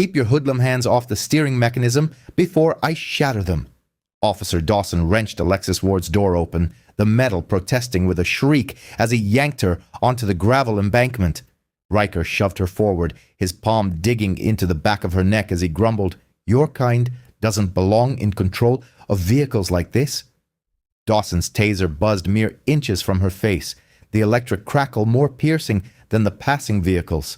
Keep your hoodlum hands off the steering mechanism before I shatter them. Officer Dawson wrenched Alexis Ward's door open, the metal protesting with a shriek as he yanked her onto the gravel embankment. Riker shoved her forward, his palm digging into the back of her neck as he grumbled, "Your kind doesn't belong in control of vehicles like this." Dawson's taser buzzed mere inches from her face, the electric crackle more piercing than the passing vehicles.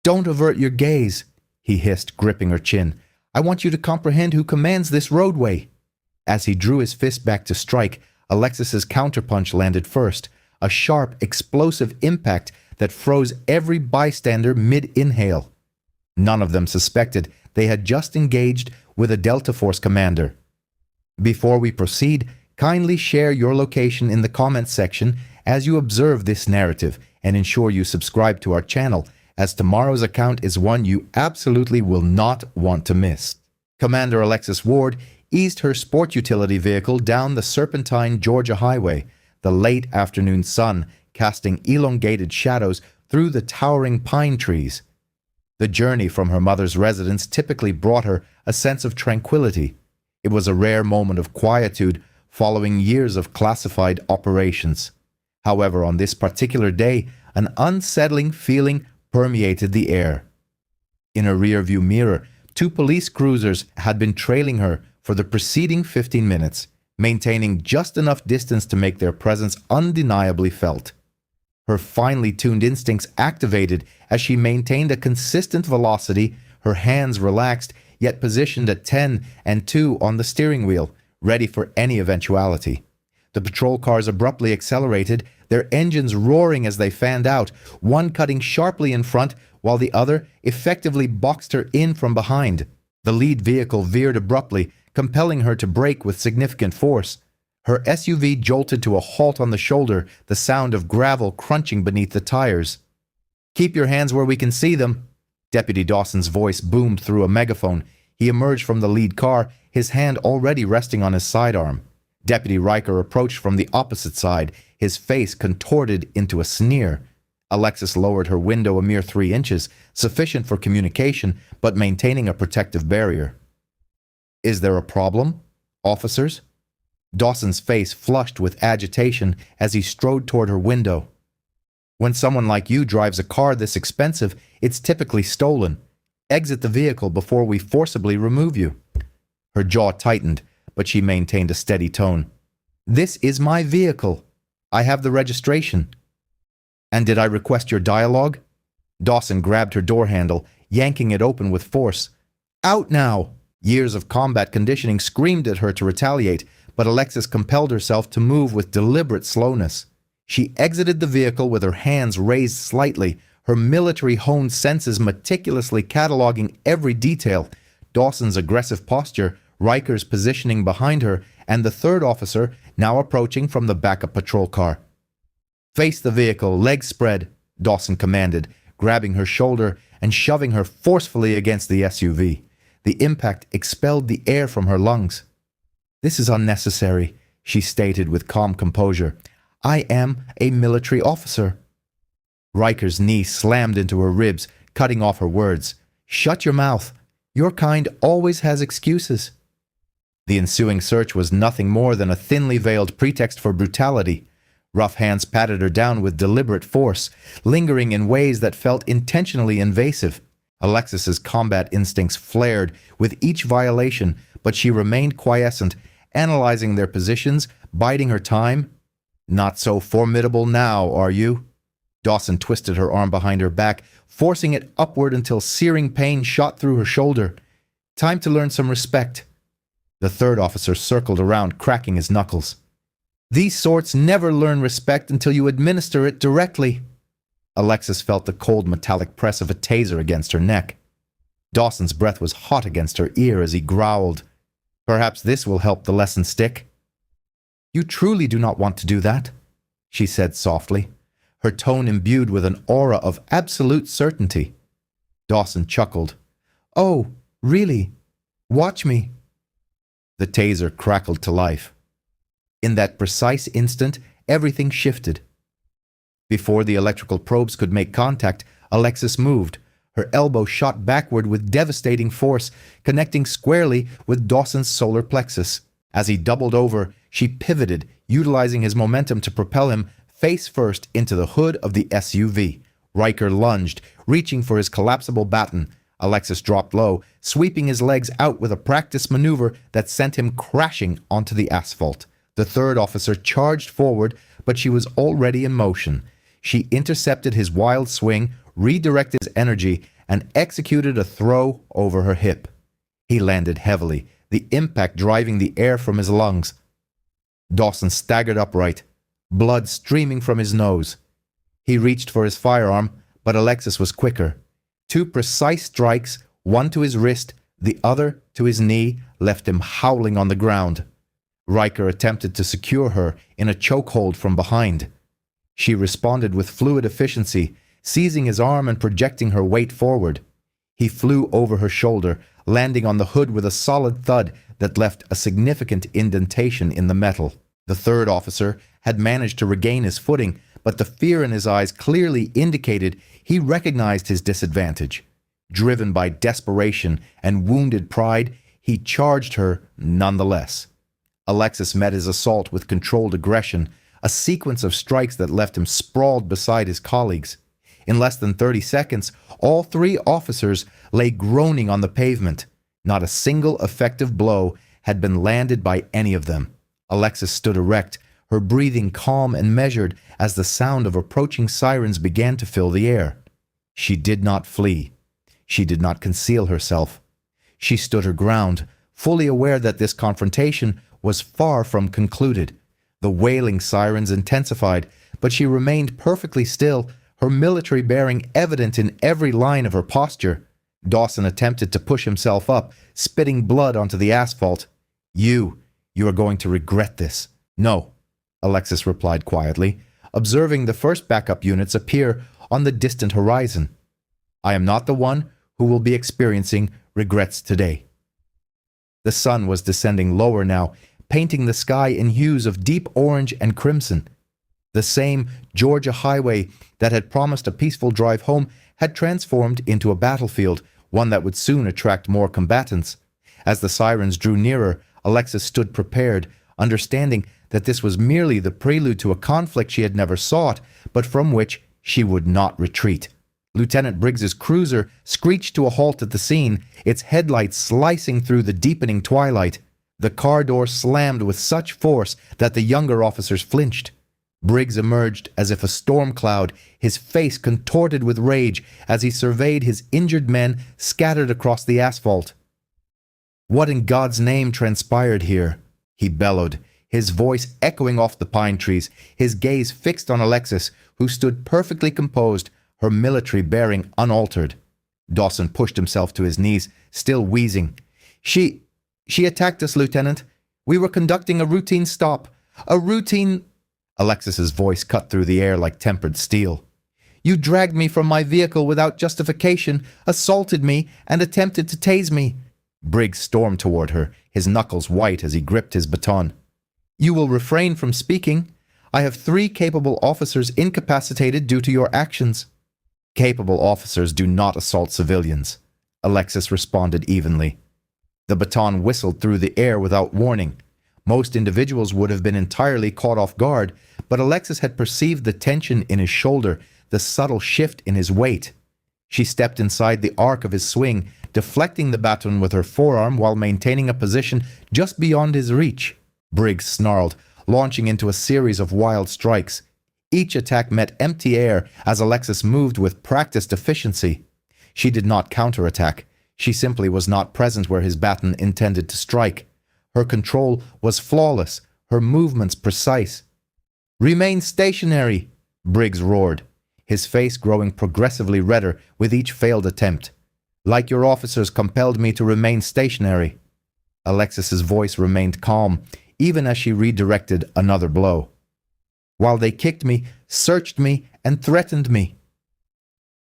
"Don't avert your gaze," he hissed, gripping her chin. "I want you to comprehend who commands this roadway." As he drew his fist back to strike, Alexis's counterpunch landed first, a sharp, explosive impact that froze every bystander mid-inhale. None of them suspected they had just engaged with a Delta Force commander. Before we proceed, kindly share your location in the comments section as you observe this narrative, and ensure you subscribe to our channel, as tomorrow's account is one you absolutely will not want to miss. Commander Alexis Ward eased her sport utility vehicle down the serpentine Georgia highway, the late afternoon sun casting elongated shadows through the towering pine trees. The journey from her mother's residence typically brought her a sense of tranquility. It was a rare moment of quietude following years of classified operations. However, on this particular day, an unsettling feeling permeated the air. In a rearview mirror, 2 police cruisers had been trailing her for the preceding 15 minutes, maintaining just enough distance to make their presence undeniably felt. Her finely tuned instincts activated as she maintained a consistent velocity, her hands relaxed, yet positioned at 10 and 2 on the steering wheel, ready for any eventuality. The patrol cars abruptly accelerated, their engines roaring as they fanned out, one cutting sharply in front while the other effectively boxed her in from behind. The lead vehicle veered abruptly, compelling her to brake with significant force. Her SUV jolted to a halt on the shoulder, the sound of gravel crunching beneath the tires. "Keep your hands where we can see them," Deputy Dawson's voice boomed through a megaphone. He emerged from the lead car, his hand already resting on his sidearm. Deputy Riker approached from the opposite side, his face contorted into a sneer. Alexis lowered her window a mere 3 inches, sufficient for communication, but maintaining a protective barrier. "Is there a problem, officers?" Dawson's face flushed with agitation as he strode toward her window. "When someone like you drives a car this expensive, it's typically stolen. Exit the vehicle before we forcibly remove you." Her jaw tightened, but she maintained a steady tone. "This is my vehicle. I have the registration." "And did I request your dialogue?" Dawson grabbed her door handle, yanking it open with force. "Out now!" Years of combat conditioning screamed at her to retaliate, but Alexis compelled herself to move with deliberate slowness. She exited the vehicle with her hands raised slightly, her military-honed senses meticulously cataloging every detail: Dawson's aggressive posture, Riker's positioning behind her, and the third officer now approaching from the backup patrol car. "Face the vehicle, legs spread," Dawson commanded, grabbing her shoulder and shoving her forcefully against the SUV. The impact expelled the air from her lungs. "This is unnecessary," she stated with calm composure. "I am a military officer." Riker's knee slammed into her ribs, cutting off her words. "Shut your mouth. Your kind always has excuses." The ensuing search was nothing more than a thinly veiled pretext for brutality. Rough hands patted her down with deliberate force, lingering in ways that felt intentionally invasive. Alexis's combat instincts flared with each violation, but she remained quiescent, analyzing their positions, biding her time. "Not so formidable now, are you?" Dawson twisted her arm behind her back, forcing it upward until searing pain shot through her shoulder. "Time to learn some respect." The third officer circled around, cracking his knuckles. "These sorts never learn respect until you administer it directly." Alexis felt the cold metallic press of a taser against her neck. Dawson's breath was hot against her ear as he growled, "Perhaps this will help the lesson stick." "You truly do not want to do that," she said softly, her tone imbued with an aura of absolute certainty. Dawson chuckled. "Oh, really? Watch me." The taser crackled to life. In that precise instant, everything shifted. Before the electrical probes could make contact, Alexis moved, Her elbow shot backward with devastating force, connecting squarely with Dawson's solar plexus. As he doubled over, she pivoted, utilizing his momentum to propel him face first into the hood of the SUV. Riker lunged, reaching for his collapsible baton. Alexis dropped low, sweeping his legs out with a practiced maneuver that sent him crashing onto the asphalt. The third officer charged forward, but she was already in motion. She intercepted his wild swing, redirected his energy, and executed a throw over her hip. He landed heavily, the impact driving the air from his lungs. Dawson staggered upright, blood streaming from his nose. He reached for his firearm, but Alexis was quicker. 2 precise strikes, one to his wrist, the other to his knee, left him howling on the ground. Riker attempted to secure her in a chokehold from behind. She responded with fluid efficiency, seizing his arm and projecting her weight forward. He flew over her shoulder, landing on the hood with a solid thud that left a significant indentation in the metal. The third officer had managed to regain his footing, but the fear in his eyes clearly indicated he recognized his disadvantage. Driven by desperation and wounded pride, he charged her nonetheless. Alexis met his assault with controlled aggression, a sequence of strikes that left him sprawled beside his colleagues. In less than 30 seconds, all 3 officers lay groaning on the pavement. Not a single effective blow had been landed by any of them. Alexis stood erect, her breathing calm and measured as the sound of approaching sirens began to fill the air. She did not flee. She did not conceal herself. She stood her ground, fully aware that this confrontation was far from concluded. The wailing sirens intensified, but she remained perfectly still, her military bearing evident in every line of her posture. Dawson attempted to push himself up, spitting blood onto the asphalt. You are going to regret this." "No," Alexis replied quietly, observing the first backup units appear on the distant horizon. "I am not the one who will be experiencing regrets today." The sun was descending lower now, painting the sky in hues of deep orange and crimson. The same Georgia highway that had promised a peaceful drive home had transformed into a battlefield, one that would soon attract more combatants. As the sirens drew nearer, Alexis stood prepared, understanding that this was merely the prelude to a conflict she had never sought, but from which she would not retreat. Lieutenant Briggs's cruiser screeched to a halt at the scene, its headlights slicing through the deepening twilight. The car door slammed with such force that the younger officers flinched. Briggs emerged as if a storm cloud, his face contorted with rage as he surveyed his injured men scattered across the asphalt. "What in God's name transpired here?" he bellowed, his voice echoing off the pine trees, his gaze fixed on Alexis, who stood perfectly composed, her military bearing unaltered. Dawson pushed himself to his knees, still wheezing. She attacked us, Lieutenant. We were conducting a routine stop. A routine..." Alexis's voice cut through the air like tempered steel. "You dragged me from my vehicle without justification, assaulted me, and attempted to tase me." Briggs stormed toward her, his knuckles white as he gripped his baton. "You will refrain from speaking. I have 3 capable officers incapacitated due to your actions." "Capable officers do not assault civilians," Alexis responded evenly. The baton whistled through the air without warning. Most individuals would have been entirely caught off guard, but Alexis had perceived the tension in his shoulder, the subtle shift in his weight. She stepped inside the arc of his swing, deflecting the baton with her forearm while maintaining a position just beyond his reach. Briggs snarled, launching into a series of wild strikes. Each attack met empty air as Alexis moved with practiced efficiency. She did not counterattack. She simply was not present where his baton intended to strike. Her control was flawless, her movements precise. "Remain stationary," Briggs roared, his face growing progressively redder with each failed attempt. "Like your officers compelled me to remain stationary." Alexis's voice remained calm, even as she redirected another blow. "While they kicked me, searched me, and threatened me."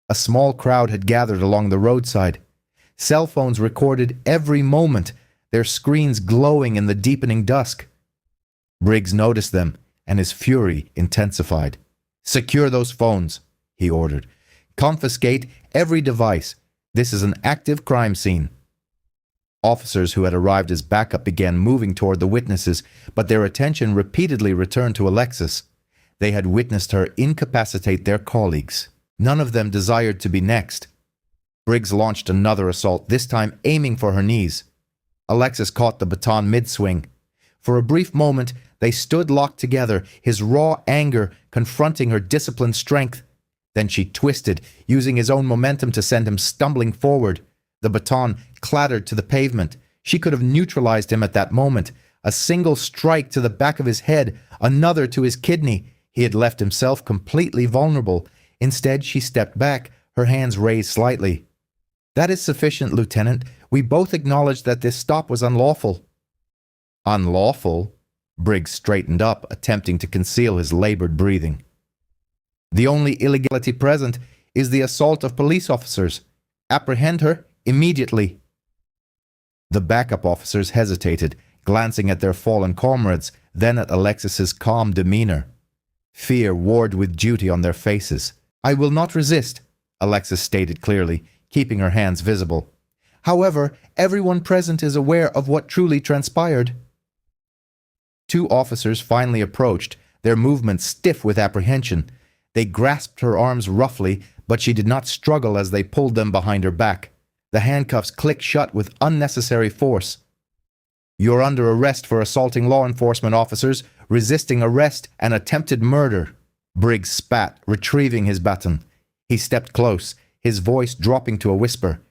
A small crowd had gathered along the roadside. Cell phones recorded every moment, their screens glowing in the deepening dusk. Briggs noticed them, and his fury intensified. "Secure those phones," he ordered. Confiscate every device. This is an active crime scene." Officers who had arrived as backup began moving toward the witnesses, but their attention repeatedly returned to Alexis. They had witnessed her incapacitate their colleagues. None of them desired to be next. Briggs launched another assault, this time aiming for her knees. Alexis caught the baton mid-swing. For a brief moment, they stood locked together, his raw anger confronting her disciplined strength. Then she twisted, using his own momentum to send him stumbling forward. The baton clattered to the pavement. She could have neutralized him at that moment. A single strike to the back of his head, another to his kidney. He had left himself completely vulnerable. Instead, she stepped back, her hands raised slightly. "That is sufficient, Lieutenant. We both acknowledge that this stop was unlawful." "Unlawful?" Briggs straightened up, attempting to conceal his labored breathing. "The only illegality present is the assault of police officers. Apprehend her immediately." The backup officers hesitated, glancing at their fallen comrades, then at Alexis's calm demeanor. Fear warred with duty on their faces. "I will not resist," Alexis stated clearly, keeping her hands visible. "However, everyone present is aware of what truly transpired." Two officers finally approached, their movements stiff with apprehension. They grasped her arms roughly, but she did not struggle as they pulled them behind her back. The handcuffs clicked shut with unnecessary force. "You're under arrest for assaulting law enforcement officers, resisting arrest, and attempted murder." Briggs spat, retrieving his baton. He stepped close, his voice dropping to a whisper.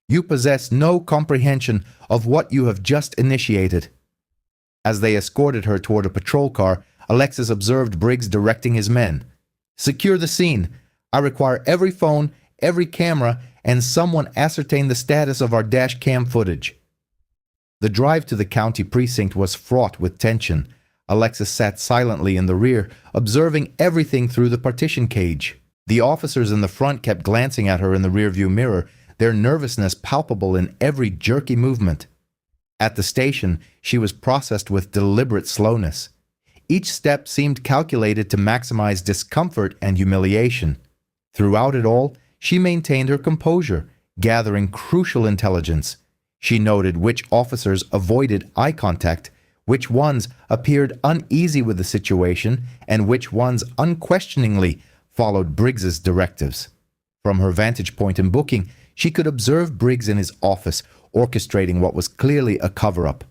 "You possess no comprehension of what you have just initiated." As they escorted her toward a patrol car, Alexis observed Briggs directing his men. "Secure the scene. I require every phone, every camera, and someone ascertain the status of our dash cam footage." The drive to the county precinct was fraught with tension. Alexis sat silently in the rear, observing everything through the partition cage. The officers in the front kept glancing at her in the rearview mirror, their nervousness palpable in every jerky movement. At the station, she was processed with deliberate slowness. Each step seemed calculated to maximize discomfort and humiliation. Throughout it all, she maintained her composure, gathering crucial intelligence. She noted which officers avoided eye contact, which ones appeared uneasy with the situation, and which ones unquestioningly followed Briggs's directives. From her vantage point in booking, she could observe Briggs in his office, orchestrating what was clearly a cover-up.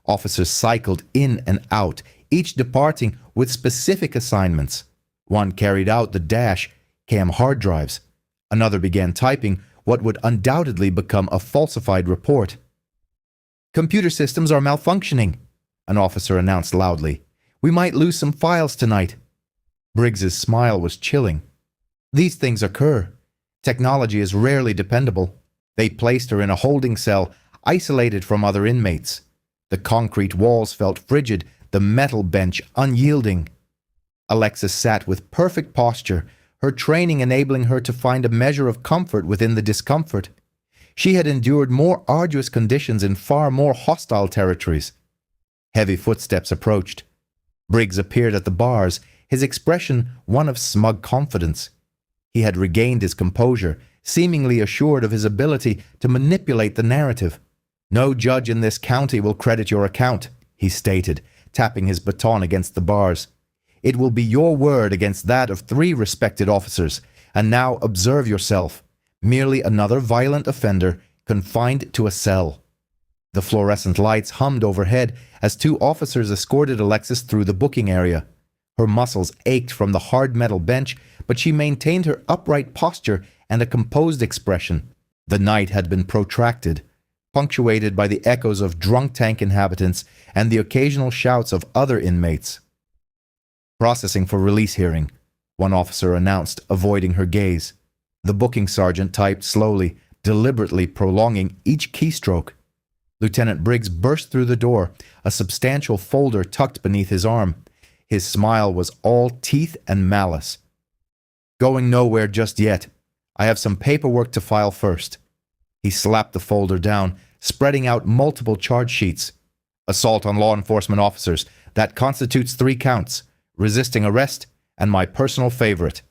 Officers cycled in and out, each departing with specific assignments. One carried out the dash cam hard drives. Another began typing what would undoubtedly become a falsified report. "Computer systems are malfunctioning," an officer announced loudly. "We might lose some files tonight." Briggs's smile was chilling. "These things occur. Technology is rarely dependable." They placed her in a holding cell, isolated from other inmates. The concrete walls felt frigid, the metal bench unyielding. Alexis sat with perfect posture, her training enabling her to find a measure of comfort within the discomfort. She had endured more arduous conditions in far more hostile territories. Heavy footsteps approached. Briggs appeared at the bars, his expression one of smug confidence. He had regained his composure, seemingly assured of his ability to manipulate the narrative. "No judge in this county will credit your account," he stated, tapping his baton against the bars. "It will be your word against that of 3 respected officers. And now observe yourself. Merely another violent offender confined to a cell." The fluorescent lights hummed overhead as 2 officers escorted Alexis through the booking area. Her muscles ached from the hard metal bench, but she maintained her upright posture and a composed expression. The night had been protracted, punctuated by the echoes of drunk tank inhabitants and the occasional shouts of other inmates. "Processing for release hearing," one officer announced, avoiding her gaze. The booking sergeant typed slowly, deliberately prolonging each keystroke. Lieutenant Briggs burst through the door, a substantial folder tucked beneath his arm. His smile was all teeth and malice. "Going nowhere just yet. I have some paperwork to file first." He slapped the folder down, spreading out multiple charge sheets. "Assault on law enforcement officers. That constitutes 3 counts. Resisting arrest, and my personal favorite."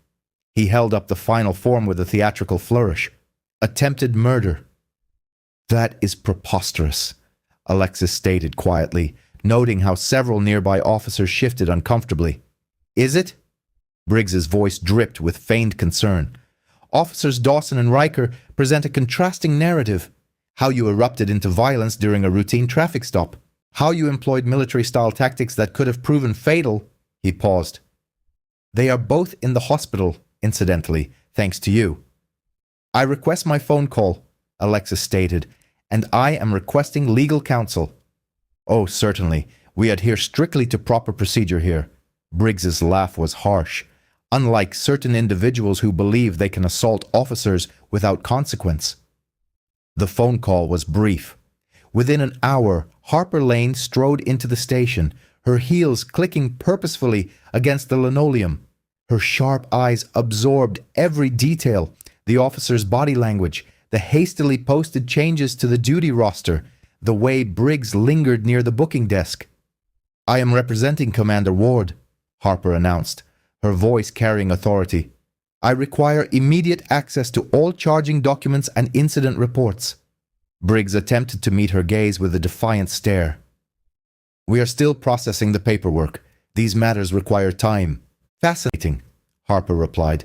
He held up the final form with a theatrical flourish. Attempted murder. That is preposterous, Alexis stated quietly, noting how several nearby officers shifted uncomfortably. Is it? Briggs's voice dripped with feigned concern. Officers Dawson and Riker present a contrasting narrative. How you erupted into violence during a routine traffic stop. How you employed military-style tactics that could have proven fatal. He paused. They are both in the hospital, incidentally, thanks to you. I request my phone call, Alexis stated, and I am requesting legal counsel. Oh, certainly. We adhere strictly to proper procedure here. Briggs's laugh was harsh. Unlike certain individuals who believe they can assault officers without consequence. The phone call was brief. Within an hour, Harper Lane strode into the station, her heels clicking purposefully against the linoleum. Her sharp eyes absorbed every detail, the officer's body language, the hastily posted changes to the duty roster, the way Briggs lingered near the booking desk. I am representing Commander Ward, Harper announced, her voice carrying authority. I require immediate access to all charging documents and incident reports. Briggs attempted to meet her gaze with a defiant stare. We are still processing the paperwork. These matters require time. Fascinating, Harper replied.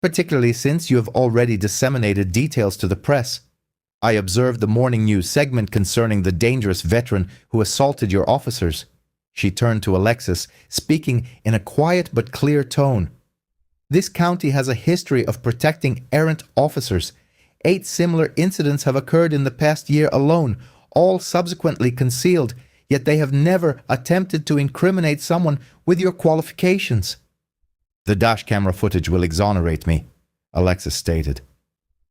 Particularly since you have already disseminated details to the press. I observed the morning news segment concerning the dangerous veteran who assaulted your officers. She turned to Alexis, speaking in a quiet but clear tone. This county has a history of protecting errant officers. 8 similar incidents have occurred in the past year alone, all subsequently concealed, yet they have never attempted to incriminate someone with your qualifications. The dash camera footage will exonerate me, Alexis stated.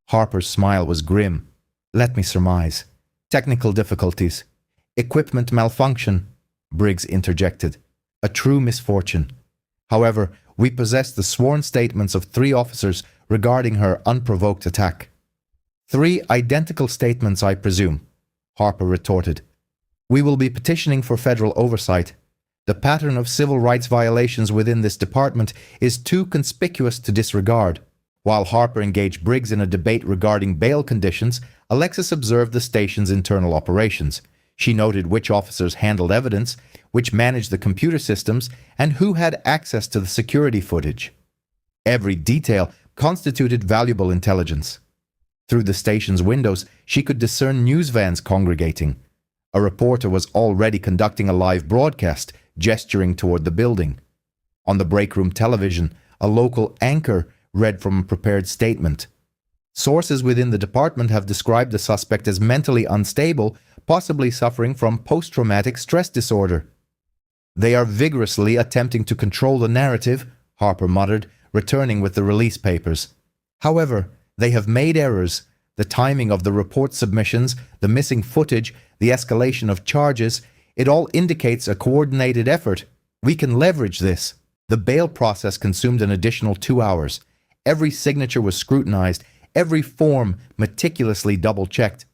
Harper's smile was grim. Let me surmise. Technical difficulties. Equipment malfunction, Briggs interjected. A true misfortune. However, we possess the sworn statements of 3 officers regarding her unprovoked attack. 3 identical statements, I presume, Harper retorted. We will be petitioning for federal oversight. The pattern of civil rights violations within this department is too conspicuous to disregard. While Harper engaged Briggs in a debate regarding bail conditions, Alexis observed the station's internal operations. She noted which officers handled evidence, which managed the computer systems, and who had access to the security footage. Every detail constituted valuable intelligence. Through the station's windows, she could discern news vans congregating. A reporter was already conducting a live broadcast, gesturing toward the building. On the break room television, a local anchor read from a prepared statement. Sources within the department have described the suspect as mentally unstable, possibly suffering from post-traumatic stress disorder. They are vigorously attempting to control the narrative, Harper muttered, returning with the release papers. However, they have made errors. The timing of the report submissions, the missing footage, the escalation of charges, it all indicates a coordinated effort. We can leverage this. The bail process consumed an additional 2 hours. Every signature was scrutinized, every form meticulously double-checked.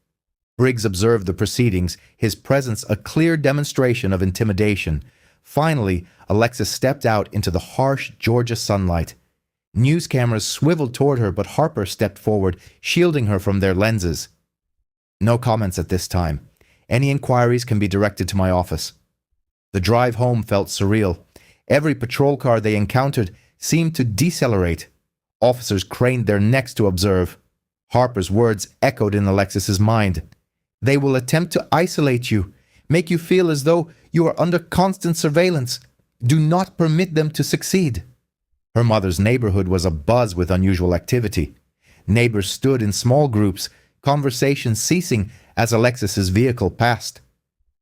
Briggs observed the proceedings, his presence a clear demonstration of intimidation. Finally, Alexis stepped out into the harsh Georgia sunlight. News cameras swiveled toward her, but Harper stepped forward, shielding her from their lenses. No comments at this time. Any inquiries can be directed to my office. The drive home felt surreal. Every patrol car they encountered seemed to decelerate. Officers craned their necks to observe. Harper's words echoed in Alexis's mind. They will attempt to isolate you, make you feel as though you are under constant surveillance. Do not permit them to succeed. Her mother's neighborhood was abuzz with unusual activity. Neighbors stood in small groups, conversation ceasing as Alexis's vehicle passed.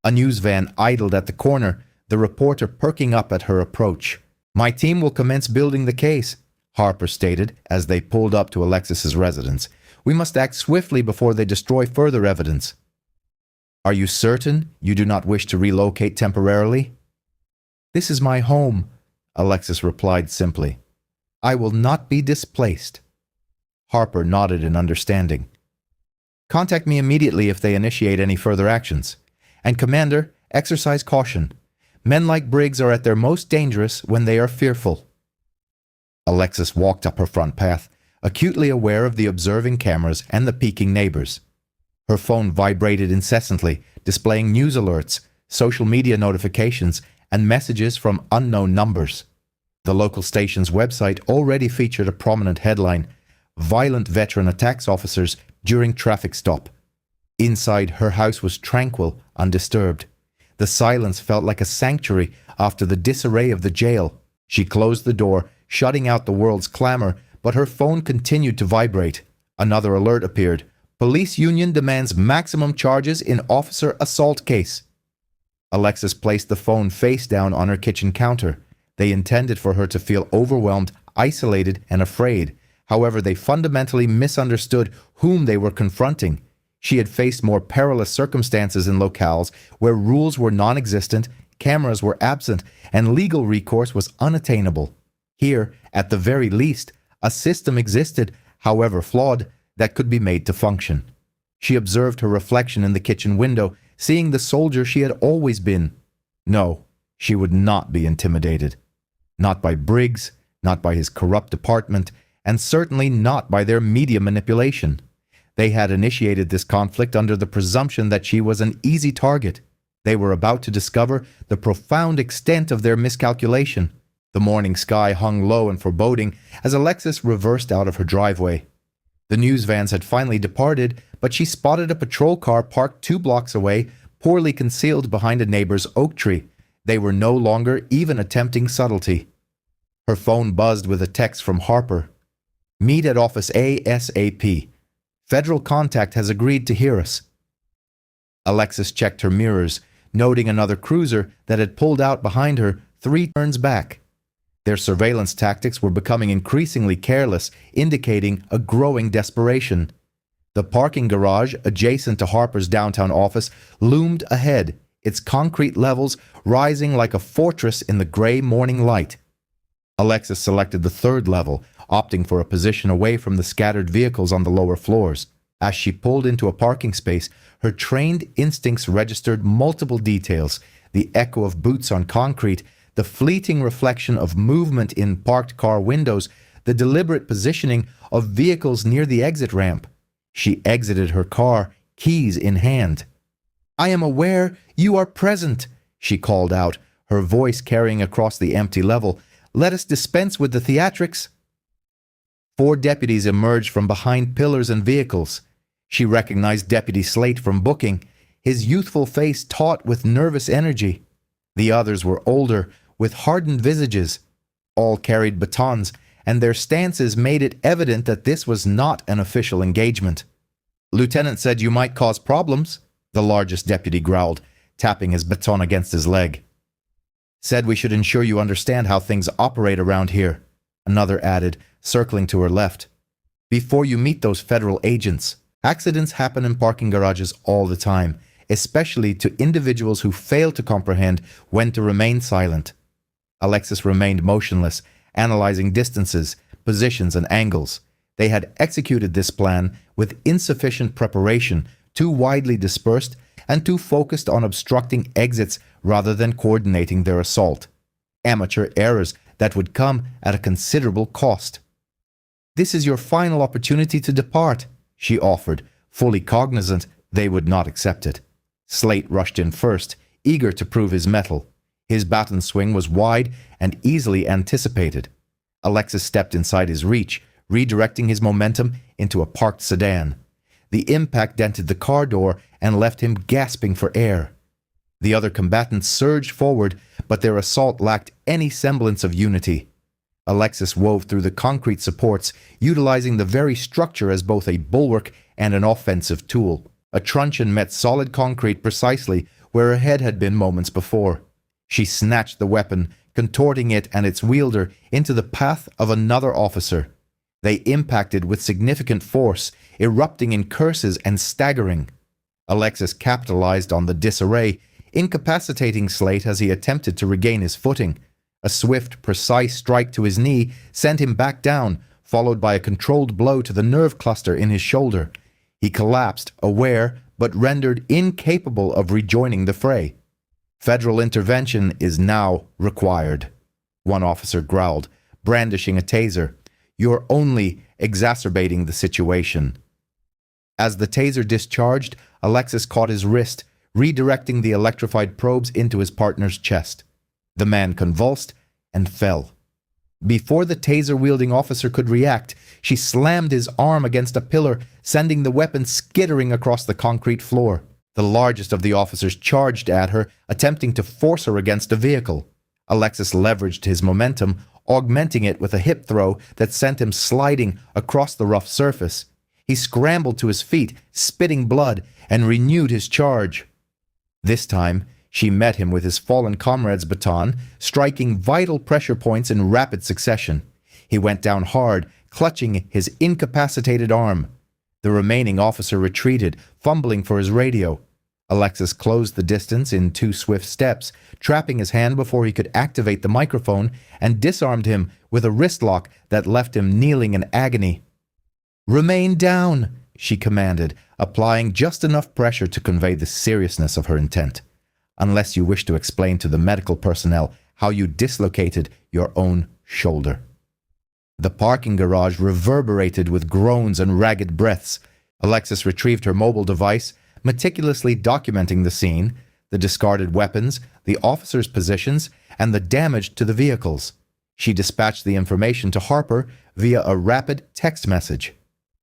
A news van idled at the corner, the reporter perking up at her approach. My team will commence building the case, Harper stated as they pulled up to Alexis's residence. We must act swiftly before they destroy further evidence. Are you certain you do not wish to relocate temporarily? This is my home, Alexis replied simply. I will not be displaced. Harper nodded in understanding. Contact me immediately if they initiate any further actions. And Commander, exercise caution. Men like Briggs are at their most dangerous when they are fearful. Alexis walked up her front path, acutely aware of the observing cameras and the peeking neighbors. Her phone vibrated incessantly, displaying news alerts, social media notifications, and messages from unknown numbers. The local station's website already featured a prominent headline: "Violent Veteran Attacks Officers During Traffic Stop." Inside, her house was tranquil, undisturbed. The silence felt like a sanctuary after the disarray of the jail. She closed the door, shutting out the world's clamor, but her phone continued to vibrate. Another alert appeared. "Police union demands maximum charges in officer assault case." Alexis placed the phone face down on her kitchen counter. They intended for her to feel overwhelmed, isolated, and afraid. However, they fundamentally misunderstood whom they were confronting. She had faced more perilous circumstances in locales where rules were non-existent, cameras were absent, and legal recourse was unattainable. Here, at the very least, a system existed, however flawed, that could be made to function. She observed her reflection in the kitchen window, seeing the soldier she had always been. No, she would not be intimidated. Not by Briggs, not by his corrupt department, and certainly not by their media manipulation. They had initiated this conflict under the presumption that she was an easy target. They were about to discover the profound extent of their miscalculation. The morning sky hung low and foreboding as Alexis reversed out of her driveway. The news vans had finally departed, but she spotted a patrol car parked 2 blocks away, poorly concealed behind a neighbor's oak tree. They were no longer even attempting subtlety. Her phone buzzed with a text from Harper. "Meet at Office A ASAP. Federal contact has agreed to hear us." Alexis checked her mirrors, noting another cruiser that had pulled out behind her 3 turns back. Their surveillance tactics were becoming increasingly careless, indicating a growing desperation. The parking garage adjacent to Harper's downtown office loomed ahead, its concrete levels rising like a fortress in the gray morning light. Alexis selected the 3rd level, opting for a position away from the scattered vehicles on the lower floors. As she pulled into a parking space, her trained instincts registered multiple details: the echo of boots on concrete, the fleeting reflection of movement in parked car windows, the deliberate positioning of vehicles near the exit ramp. She exited her car, keys in hand. "I am aware you are present," she called out, her voice carrying across the empty level. "Let us dispense with the theatrics." 4 deputies emerged from behind pillars and vehicles. She recognized Deputy Slate from booking, his youthful face taut with nervous energy. The others were older, with hardened visages. All carried batons, and their stances made it evident that this was not an official engagement. "Lieutenant said you might cause problems," the largest deputy growled, tapping his baton against his leg. "Said we should ensure you understand how things operate around here," another added, circling to her left. "Before you meet those federal agents. Accidents happen in parking garages all the time, especially to individuals who fail to comprehend when to remain silent." Alexis remained motionless, analyzing distances, positions, and angles. They had executed this plan with insufficient preparation, too widely dispersed, and too focused on obstructing exits rather than coordinating their assault. Amateur errors that would come at a considerable cost. "This is your final opportunity to depart," she offered, fully cognizant they would not accept it. Slate rushed in first, eager to prove his mettle. His baton swing was wide and easily anticipated. Alexis stepped inside his reach, redirecting his momentum into a parked sedan. The impact dented the car door and left him gasping for air. The other combatants surged forward, but their assault lacked any semblance of unity. Alexis wove through the concrete supports, utilizing the very structure as both a bulwark and an offensive tool. A truncheon met solid concrete precisely where her head had been moments before. She snatched the weapon, contorting it and its wielder into the path of another officer. They impacted with significant force, erupting in curses and staggering. Alexis capitalized on the disarray, incapacitating Slate as he attempted to regain his footing. A swift, precise strike to his knee sent him back down, followed by a controlled blow to the nerve cluster in his shoulder. He collapsed, aware, but rendered incapable of rejoining the fray. "Federal intervention is now required," one officer growled, brandishing a taser. "You're only exacerbating the situation." As the taser discharged, Alexis caught his wrist, redirecting the electrified probes into his partner's chest. The man convulsed and fell. Before the taser-wielding officer could react, she slammed his arm against a pillar, sending the weapon skittering across the concrete floor. The largest of the officers charged at her, attempting to force her against a vehicle. Alexis leveraged his momentum, augmenting it with a hip throw that sent him sliding across the rough surface. He scrambled to his feet, spitting blood, and renewed his charge. This time, she met him with his fallen comrade's baton, striking vital pressure points in rapid succession. He went down hard, clutching his incapacitated arm. The remaining officer retreated, fumbling for his radio. Alexis closed the distance in 2 swift steps, trapping his hand before he could activate the microphone, and disarmed him with a wrist lock that left him kneeling in agony. "Remain down," she commanded, applying just enough pressure to convey the seriousness of her intent. "Unless you wish to explain to the medical personnel how you dislocated your own shoulder." The parking garage reverberated with groans and ragged breaths. Alexis retrieved her mobile device, meticulously documenting the scene, the discarded weapons, the officers' positions, and the damage to the vehicles. She dispatched the information to Harper via a rapid text message.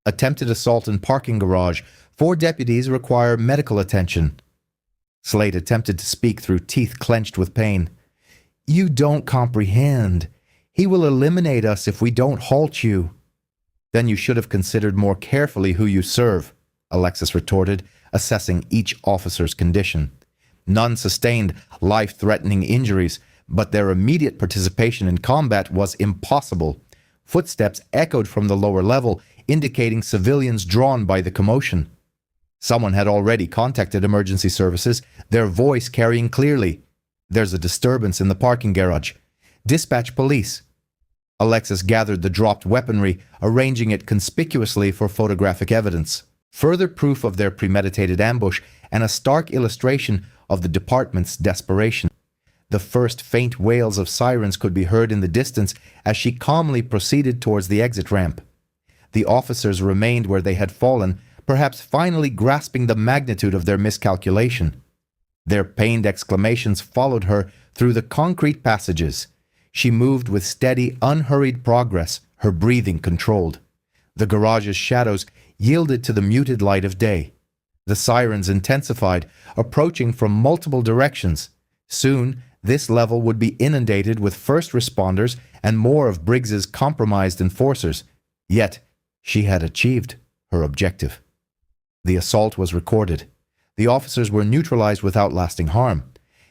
"Attempted assault in parking garage. 4 deputies require medical attention." Slade attempted to speak through teeth clenched with pain. "You don't comprehend. He will eliminate us if we don't halt you." "Then you should have considered more carefully who you serve," Alexis retorted, assessing each officer's condition. None sustained life-threatening injuries, but their immediate participation in combat was impossible. Footsteps echoed from the lower level, indicating civilians drawn by the commotion. Someone had already contacted emergency services, their voice carrying clearly. "There's a disturbance in the parking garage. Dispatch police." Alexis gathered the dropped weaponry, arranging it conspicuously for photographic evidence. Further proof of their premeditated ambush and a stark illustration of the department's desperation. The first faint wails of sirens could be heard in the distance as she calmly proceeded towards the exit ramp. The officers remained where they had fallen, perhaps finally grasping the magnitude of their miscalculation. Their pained exclamations followed her through the concrete passages. She moved with steady, unhurried progress, her breathing controlled. The garage's shadows yielded to the muted light of day. The sirens intensified, approaching from multiple directions. Soon, this level would be inundated with first responders and more of Briggs's compromised enforcers. Yet, she had achieved her objective. The assault was recorded. The officers were neutralized without lasting harm.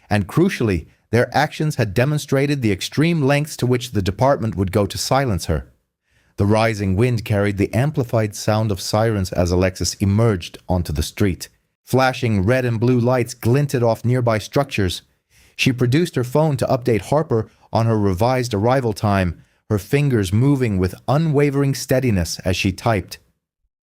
And crucially, their actions had demonstrated the extreme lengths to which the department would go to silence her. The rising wind carried the amplified sound of sirens as Alexis emerged onto the street. Flashing red and blue lights glinted off nearby structures. She produced her phone to update Harper on her revised arrival time, her fingers moving with unwavering steadiness as she typed.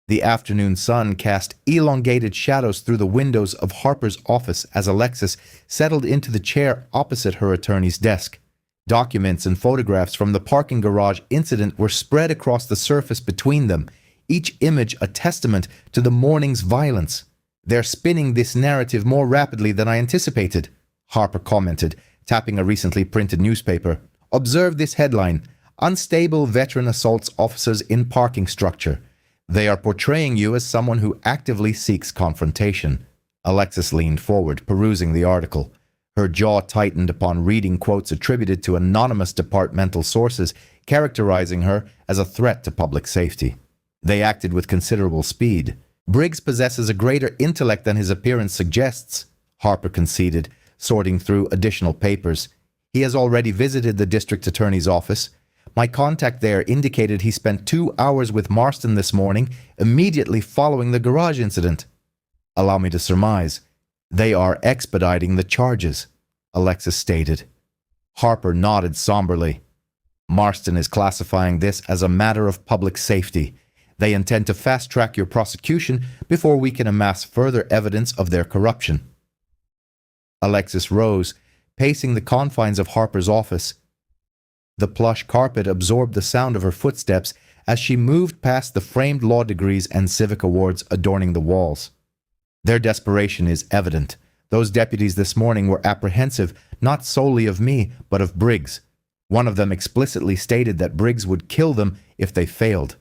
The afternoon sun cast elongated shadows through the windows of Harper's office as Alexis settled into the chair opposite her attorney's desk. Documents and photographs from the parking garage incident were spread across the surface between them, each image a testament to the morning's violence. "They're spinning this narrative more rapidly than I anticipated," Harper commented, tapping a recently printed newspaper. "Observe this headline: Unstable veteran assaults officers in parking structure. They are portraying you as someone who actively seeks confrontation." Alexis leaned forward, perusing the article. Her jaw tightened upon reading quotes attributed to anonymous departmental sources, characterizing her as a threat to public safety. They acted with considerable speed. "Briggs possesses a greater intellect than his appearance suggests," Harper conceded, sorting through additional papers. "He has already visited the district attorney's office. My contact there indicated he spent 2 hours with Marston this morning, immediately following the garage incident." "Allow me to surmise. They are expediting the charges," Alexis stated. Harper nodded somberly. "Marston is classifying this as a matter of public safety. They intend to fast-track your prosecution before we can amass further evidence of their corruption." Alexis rose, pacing the confines of Harper's office. The plush carpet absorbed the sound of her footsteps as she moved past the framed law degrees and civic awards adorning the walls. Their desperation is evident. Those deputies this morning were apprehensive not solely of me, but of Briggs. One of them explicitly stated that Briggs would kill them if they failed.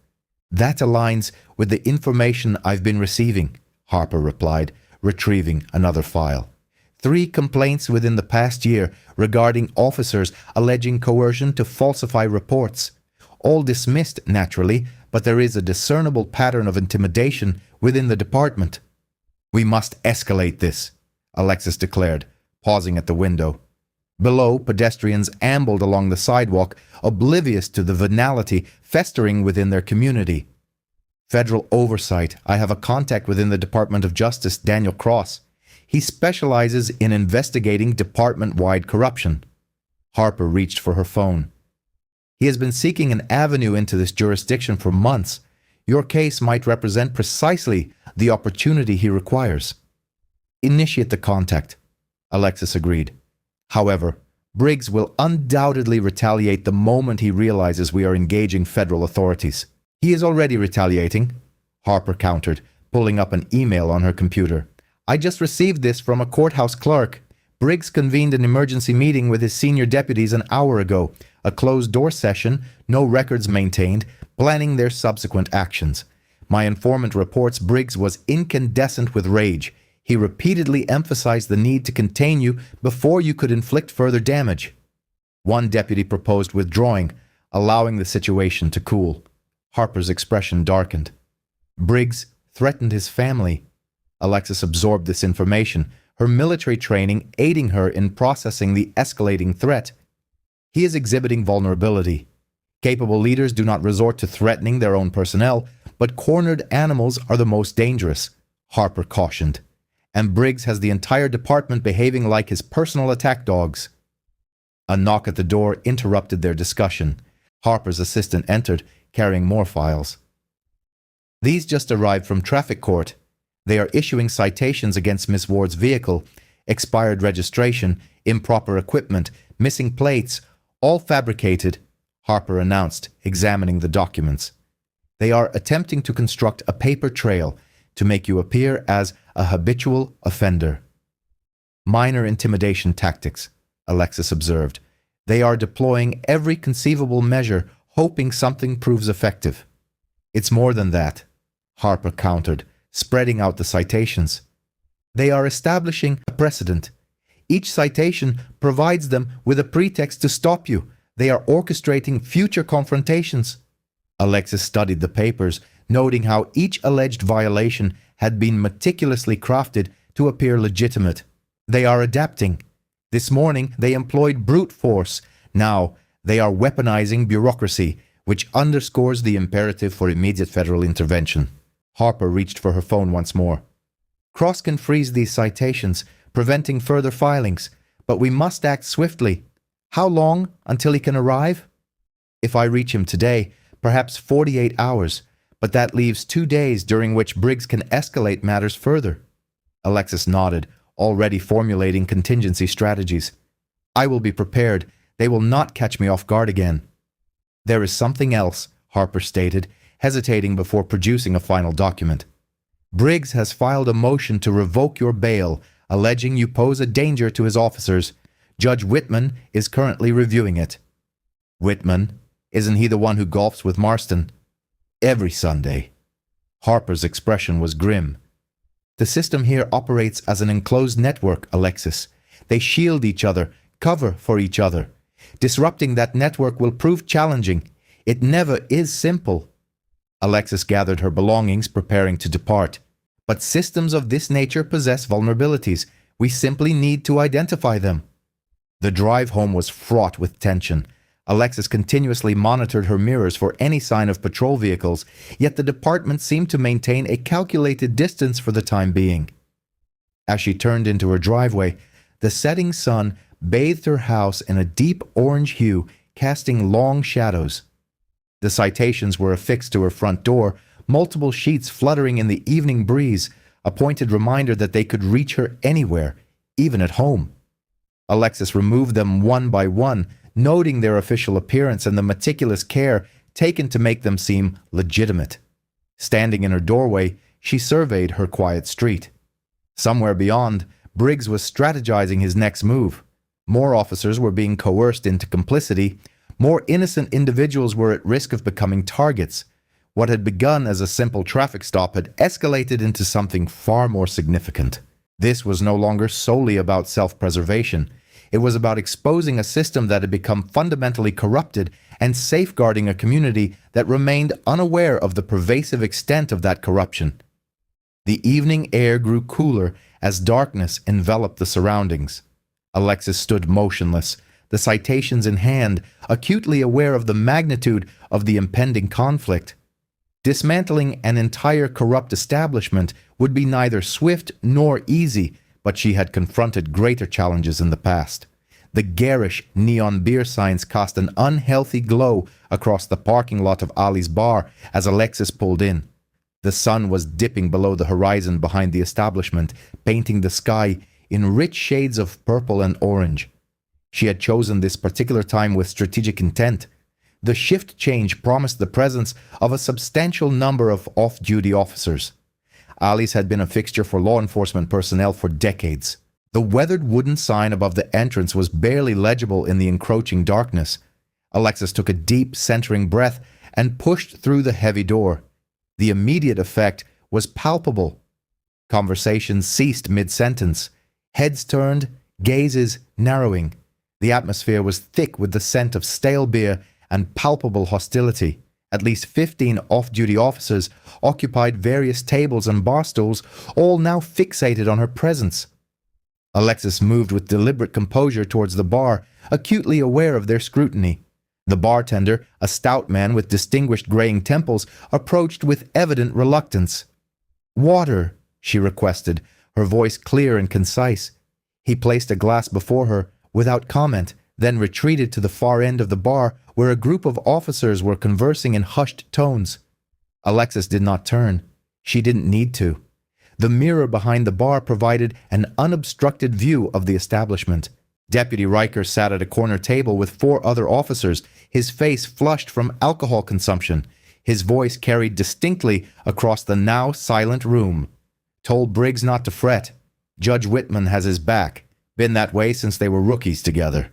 That aligns with the information I've been receiving, Harper replied, retrieving another file. 3 complaints within the past year regarding officers alleging coercion to falsify reports. All dismissed, naturally, but there is a discernible pattern of intimidation within the department. We must escalate this, Alexis declared, pausing at the window. Below, pedestrians ambled along the sidewalk, oblivious to the venality festering within their community. Federal oversight. I have a contact within the Department of Justice, Daniel Cross. He specializes in investigating department-wide corruption. Harper reached for her phone. He has been seeking an avenue into this jurisdiction for months. Your case might represent precisely the opportunity he requires. Initiate the contact, Alexis agreed. However, Briggs will undoubtedly retaliate the moment he realizes we are engaging federal authorities. He is already retaliating, Harper countered, pulling up an email on her computer. I just received this from a courthouse clerk. Briggs convened an emergency meeting with his senior deputies an hour ago. A closed-door session, no records maintained, planning their subsequent actions. My informant reports Briggs was incandescent with rage. He repeatedly emphasized the need to contain you before you could inflict further damage. One deputy proposed withdrawing, allowing the situation to cool. Harper's expression darkened. Briggs threatened his family. Alexis absorbed this information, her military training aiding her in processing the escalating threat. He is exhibiting vulnerability. Capable leaders do not resort to threatening their own personnel, but cornered animals are the most dangerous, Harper cautioned. And Briggs has the entire department behaving like his personal attack dogs. A knock at the door interrupted their discussion. Harper's assistant entered, carrying more files. These just arrived from traffic court. They are issuing citations against Miss Ward's vehicle, expired registration, improper equipment, missing plates, all fabricated, Harper announced, examining the documents. They are attempting to construct a paper trail to make you appear as a habitual offender. Minor intimidation tactics, Alexis observed. They are deploying every conceivable measure, hoping something proves effective. It's more than that, Harper countered, spreading out the citations. They are establishing a precedent. Each citation provides them with a pretext to stop you. They are orchestrating future confrontations. Alexis studied the papers, noting how each alleged violation had been meticulously crafted to appear legitimate. They are adapting. This morning they employed brute force. Now they are weaponizing bureaucracy, which underscores the imperative for immediate federal intervention. Harper reached for her phone once more. Cross can freeze these citations, preventing further filings, but we must act swiftly. How long until he can arrive? If I reach him today, perhaps 48 hours, but that leaves 2 days during which Briggs can escalate matters further. Alexis nodded, already formulating contingency strategies. I will be prepared. They will not catch me off guard again. There is something else, Harper stated, hesitating before producing a final document. Briggs has filed a motion to revoke your bail, alleging you pose a danger to his officers. Judge Whitman is currently reviewing it. Whitman? Isn't he the one who golfs with Marston? Every Sunday. Harper's expression was grim. The system here operates as an enclosed network, Alexis. They shield each other, cover for each other. Disrupting that network will prove challenging. It never is simple. Alexis gathered her belongings, preparing to depart. But systems of this nature possess vulnerabilities. We simply need to identify them. The drive home was fraught with tension. Alexis continuously monitored her mirrors for any sign of patrol vehicles, yet the department seemed to maintain a calculated distance for the time being. As she turned into her driveway, the setting sun bathed her house in a deep orange hue, casting long shadows. The citations were affixed to her front door, multiple sheets fluttering in the evening breeze, a pointed reminder that they could reach her anywhere, even at home. Alexis removed them one by one, noting their official appearance and the meticulous care taken to make them seem legitimate. Standing in her doorway, she surveyed her quiet street. Somewhere beyond, Briggs was strategizing his next move. More officers were being coerced into complicity. More innocent individuals were at risk of becoming targets. What had begun as a simple traffic stop had escalated into something far more significant. This was no longer solely about self-preservation. It was about exposing a system that had become fundamentally corrupted and safeguarding a community that remained unaware of the pervasive extent of that corruption. The evening air grew cooler as darkness enveloped the surroundings. Alexis stood motionless, the citations in hand, acutely aware of the magnitude of the impending conflict. Dismantling an entire corrupt establishment would be neither swift nor easy, but she had confronted greater challenges in the past. The garish neon beer signs cast an unhealthy glow across the parking lot of Ali's bar as Alexis pulled in. The sun was dipping below the horizon behind the establishment, painting the sky in rich shades of purple and orange. She had chosen this particular time with strategic intent. The shift change promised the presence of a substantial number of off-duty officers. Ali's had been a fixture for law enforcement personnel for decades. The weathered wooden sign above the entrance was barely legible in the encroaching darkness. Alexis took a deep, centering breath and pushed through the heavy door. The immediate effect was palpable. Conversations ceased mid-sentence. Heads turned, gazes narrowing. The atmosphere was thick with the scent of stale beer and palpable hostility. At least 15 off-duty officers occupied various tables and bar stools, all now fixated on her presence. Alexis moved with deliberate composure towards the bar, acutely aware of their scrutiny. The bartender, a stout man with distinguished graying temples, approached with evident reluctance. "Water," she requested, her voice clear and concise. He placed a glass before her, without comment, then retreated to the far end of the bar where a group of officers were conversing in hushed tones. Alexis did not turn. She didn't need to. The mirror behind the bar provided an unobstructed view of the establishment. Deputy Riker sat at a corner table with 4 other officers, his face flushed from alcohol consumption. His voice carried distinctly across the now silent room. "Told Briggs not to fret. Judge Whitman has his back. Been that way since they were rookies together."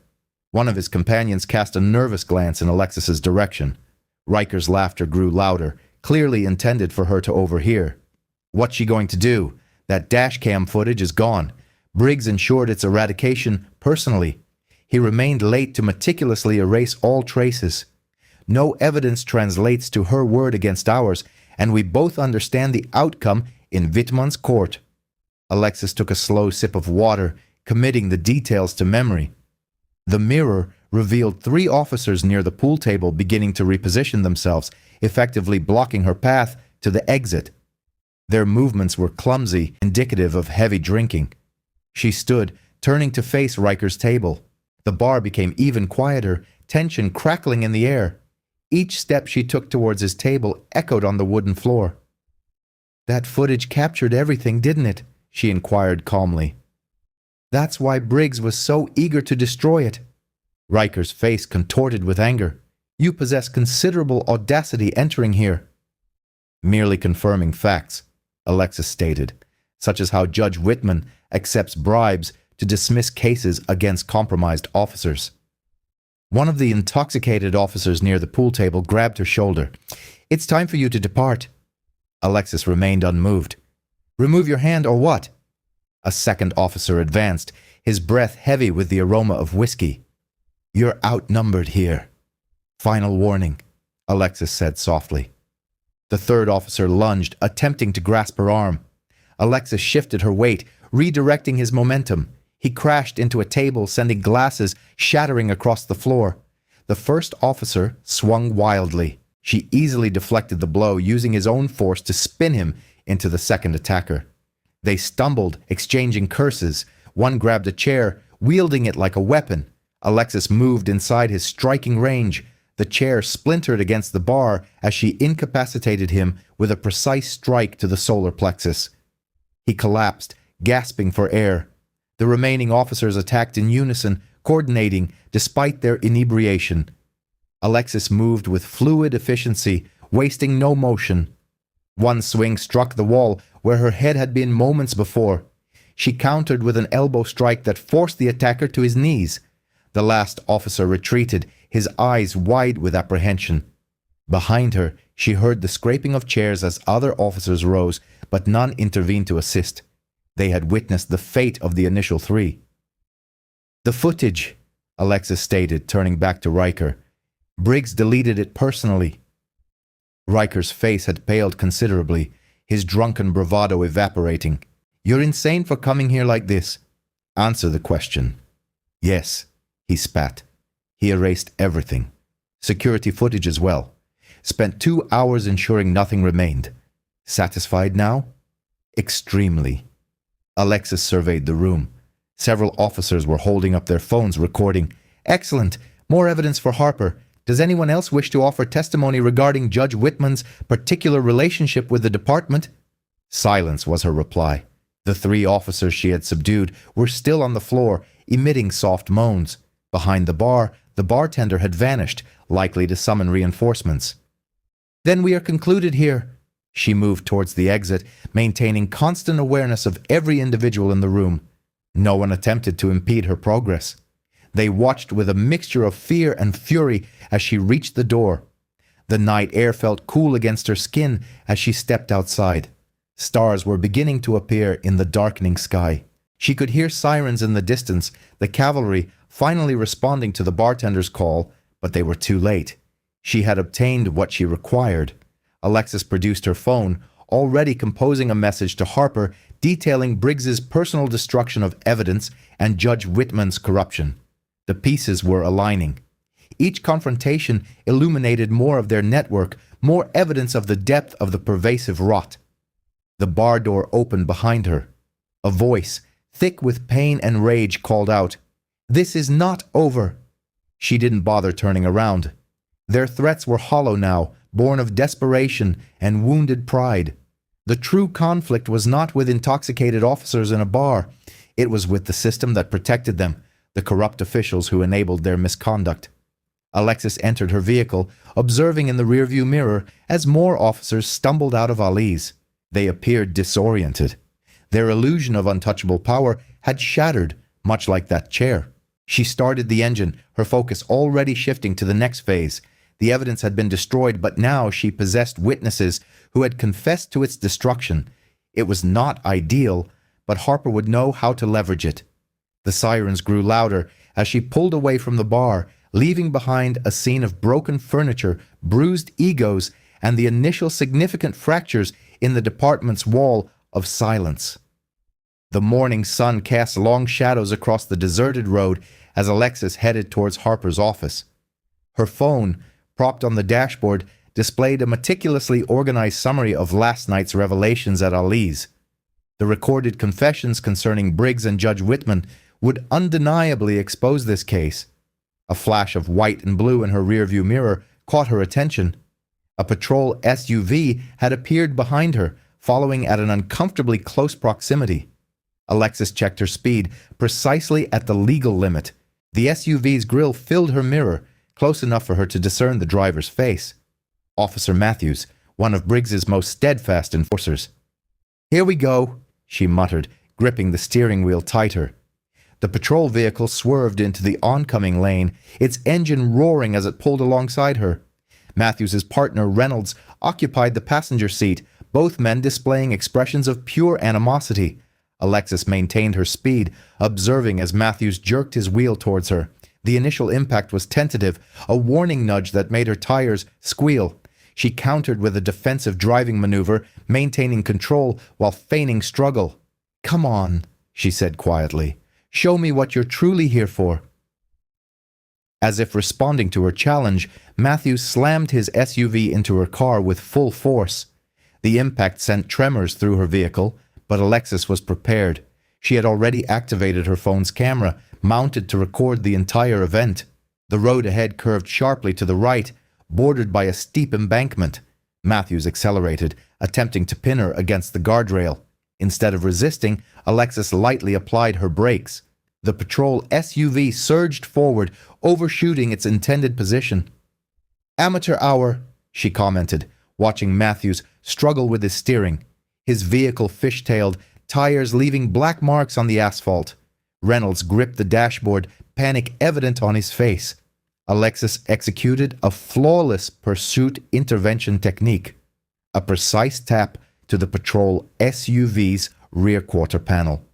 One of his companions cast a nervous glance in Alexis's direction. Riker's laughter grew louder, clearly intended for her to overhear. "What's she going to do? That dashcam footage is gone. Briggs ensured its eradication personally. He remained late to meticulously erase all traces. No evidence translates to her word against ours, and we both understand the outcome in Whitman's court." Alexis took a slow sip of water, committing the details to memory. The mirror revealed 3 officers near the pool table beginning to reposition themselves, effectively blocking her path to the exit. Their movements were clumsy, indicative of heavy drinking. She stood, turning to face Riker's table. The bar became even quieter, tension crackling in the air. Each step she took towards his table echoed on the wooden floor. "That footage captured everything, didn't it?" she inquired calmly. "That's why Briggs was so eager to destroy it." Riker's face contorted with anger. "You possess considerable audacity entering here." "Merely confirming facts," Alexis stated, "such as how Judge Whitman accepts bribes to dismiss cases against compromised officers." One of the intoxicated officers near the pool table grabbed her shoulder. "It's time for you to depart." Alexis remained unmoved. "Remove your hand or what?" A second officer advanced, his breath heavy with the aroma of whiskey. "You're outnumbered here." "Final warning," Alexis said softly. The third officer lunged, attempting to grasp her arm. Alexis shifted her weight, redirecting his momentum. He crashed into a table, sending glasses shattering across the floor. The first officer swung wildly. She easily deflected the blow, using his own force to spin him into the second attacker. They stumbled, exchanging curses. One grabbed a chair, wielding it like a weapon. Alexis moved inside his striking range. The chair splintered against the bar as she incapacitated him with a precise strike to the solar plexus. He collapsed, gasping for air. The remaining officers attacked in unison, coordinating despite their inebriation. Alexis moved with fluid efficiency, wasting no motion. One swing struck the wall where her head had been moments before. She countered with an elbow strike that forced the attacker to his knees. The last officer retreated, his eyes wide with apprehension. Behind her, she heard the scraping of chairs as other officers rose, but none intervened to assist. They had witnessed the fate of the initial three. "The footage," Alexis stated, turning back to Riker. "Briggs deleted it personally." Riker's face had paled considerably, his drunken bravado evaporating. "You're insane for coming here like this. Answer the question." "Yes," he spat. He erased everything. Security footage as well. Spent 2 hours ensuring nothing remained. Satisfied now? Extremely. Alexis surveyed the room. Several officers were holding up their phones, recording. "Excellent. More evidence for Harper. Does anyone else wish to offer testimony regarding Judge Whitman's particular relationship with the department?" Silence was her reply. The 3 officers she had subdued were still on the floor, emitting soft moans. Behind the bar, the bartender had vanished, likely to summon reinforcements. "Then we are concluded here." She moved towards the exit, maintaining constant awareness of every individual in the room. No one attempted to impede her progress. They watched with a mixture of fear and fury as she reached the door. The night air felt cool against her skin as she stepped outside. Stars were beginning to appear in the darkening sky. She could hear sirens in the distance, the cavalry finally responding to the bartender's call, but they were too late. She had obtained what she required. Alexis produced her phone, already composing a message to Harper detailing Briggs's personal destruction of evidence and Judge Whitman's corruption. The pieces were aligning. Each confrontation illuminated more of their network, more evidence of the depth of the pervasive rot. The bar door opened behind her. A voice, thick with pain and rage, called out, "This is not over." She didn't bother turning around. Their threats were hollow now, born of desperation and wounded pride. The true conflict was not with intoxicated officers in a bar. It was with the system that protected them, the corrupt officials who enabled their misconduct. Alexis entered her vehicle, observing in the rearview mirror as more officers stumbled out of Ali's. They appeared disoriented. Their illusion of untouchable power had shattered, much like that chair. She started the engine, her focus already shifting to the next phase. The evidence had been destroyed, but now she possessed witnesses who had confessed to its destruction. It was not ideal, but Harper would know how to leverage it. The sirens grew louder as she pulled away from the bar, leaving behind a scene of broken furniture, bruised egos, and the initial significant fractures in the department's wall of silence. The morning sun cast long shadows across the deserted road as Alexis headed towards Harper's office. Her phone, propped on the dashboard, displayed a meticulously organized summary of last night's revelations at Ali's. The recorded confessions concerning Briggs and Judge Whitman would undeniably expose this case. A flash of white and blue in her rearview mirror caught her attention. A patrol SUV had appeared behind her, following at an uncomfortably close proximity. Alexis checked her speed, precisely at the legal limit. The SUV's grille filled her mirror, close enough for her to discern the driver's face. Officer Matthews, one of Briggs's most steadfast enforcers. "Here we go," she muttered, gripping the steering wheel tighter. The patrol vehicle swerved into the oncoming lane, its engine roaring as it pulled alongside her. Matthews's partner, Reynolds, occupied the passenger seat, both men displaying expressions of pure animosity. Alexis maintained her speed, observing as Matthews jerked his wheel towards her. The initial impact was tentative, a warning nudge that made her tires squeal. She countered with a defensive driving maneuver, maintaining control while feigning struggle. "Come on," she said quietly. "Show me what you're truly here for." As if responding to her challenge, Matthews slammed his SUV into her car with full force. The impact sent tremors through her vehicle, but Alexis was prepared. She had already activated her phone's camera, mounted to record the entire event. The road ahead curved sharply to the right, bordered by a steep embankment. Matthews accelerated, attempting to pin her against the guardrail. Instead of resisting, Alexis lightly applied her brakes. The patrol SUV surged forward, overshooting its intended position. "Amateur hour," she commented, watching Matthews struggle with his steering. His vehicle fishtailed, tires leaving black marks on the asphalt. Reynolds gripped the dashboard, panic evident on his face. Alexis executed a flawless pursuit intervention technique. A precise tap to the patrol SUV's rear quarter panel.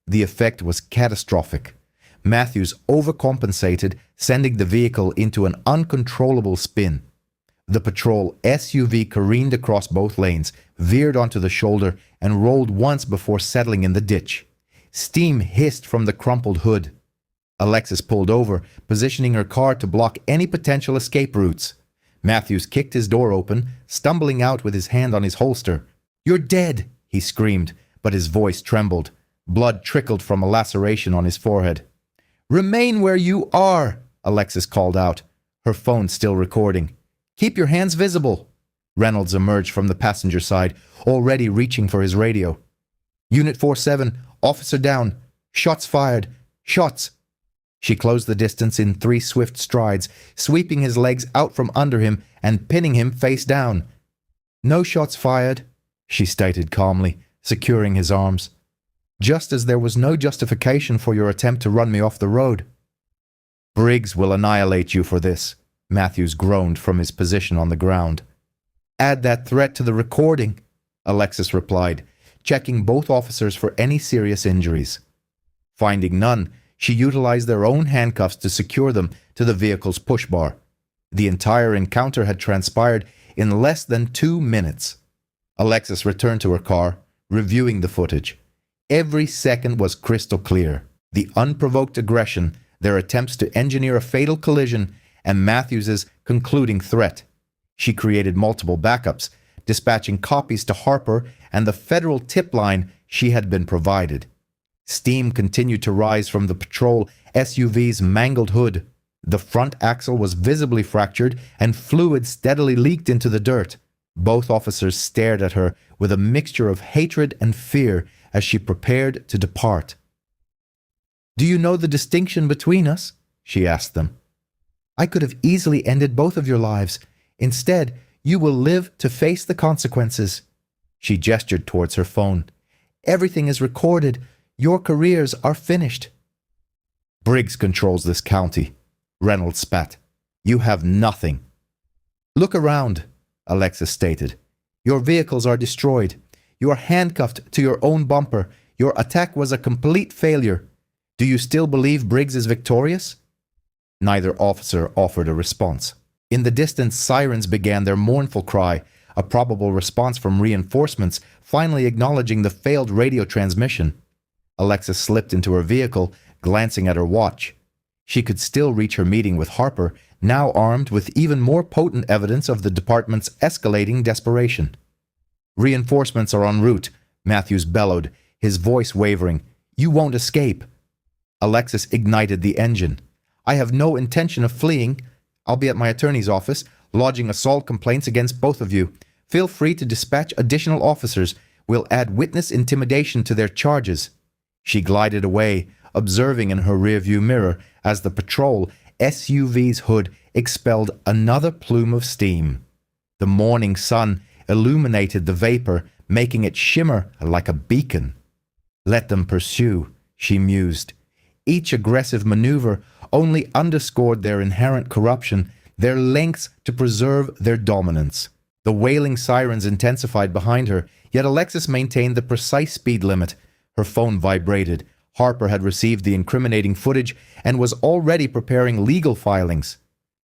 The effect was catastrophic. Matthews overcompensated, sending the vehicle into an uncontrollable spin. The patrol SUV careened across both lanes, veered onto the shoulder, and rolled once before settling in the ditch. Steam hissed from the crumpled hood. Alexis pulled over, positioning her car to block any potential escape routes. Matthews kicked his door open, stumbling out with his hand on his holster. "You're dead!" he screamed, but his voice trembled. Blood trickled from a laceration on his forehead. "Remain where you are!" Alexis called out, her phone still recording. "Keep your hands visible." Reynolds emerged from the passenger side, already reaching for his radio. "Unit 47, officer down. Shots fired. Shots!" She closed the distance in 3 swift strides, sweeping his legs out from under him and pinning him face down. "No shots fired," she stated calmly, securing his arms. "Just as there was no justification for your attempt to run me off the road." "Briggs will annihilate you for this," Matthews groaned from his position on the ground. "Add that threat to the recording," Alexis replied, checking both officers for any serious injuries. Finding none, she utilized their own handcuffs to secure them to the vehicle's push bar. The entire encounter had transpired in less than 2 minutes. Alexis returned to her car, reviewing the footage. Every second was crystal clear. The unprovoked aggression, their attempts to engineer a fatal collision, and Matthews's concluding threat. She created multiple backups, dispatching copies to Harper and the federal tip line she had been provided. Steam continued to rise from the patrol SUV's mangled hood. The front axle was visibly fractured and fluid steadily leaked into the dirt. Both officers stared at her with a mixture of hatred and fear as she prepared to depart. "Do you know the distinction between us?" she asked them. "I could have easily ended both of your lives. Instead, you will live to face the consequences." She gestured towards her phone. "Everything is recorded. Your careers are finished." "Briggs controls this county," Reynolds spat. "You have nothing." "Look around," Alexis stated. "Your vehicles are destroyed. You are handcuffed to your own bumper. Your attack was a complete failure. Do you still believe Briggs is victorious?" Neither officer offered a response. In the distance, sirens began their mournful cry, a probable response from reinforcements, finally acknowledging the failed radio transmission. Alexis slipped into her vehicle, glancing at her watch. She could still reach her meeting with Harper, now armed with even more potent evidence of the department's escalating desperation. "Reinforcements are en route," Matthews bellowed, his voice wavering. "You won't escape." Alexis ignited the engine. "I have no intention of fleeing. I'll be at my attorney's office, lodging assault complaints against both of you. Feel free to dispatch additional officers. We'll add witness intimidation to their charges." She glided away, observing in her rearview mirror as the patrol SUV's hood expelled another plume of steam. The morning sun illuminated the vapor, making it shimmer like a beacon. "Let them pursue," she mused. Each aggressive maneuver only underscored their inherent corruption, their lengths to preserve their dominance. The wailing sirens intensified behind her, yet Alexis maintained the precise speed limit. Her phone vibrated. Harper had received the incriminating footage and was already preparing legal filings.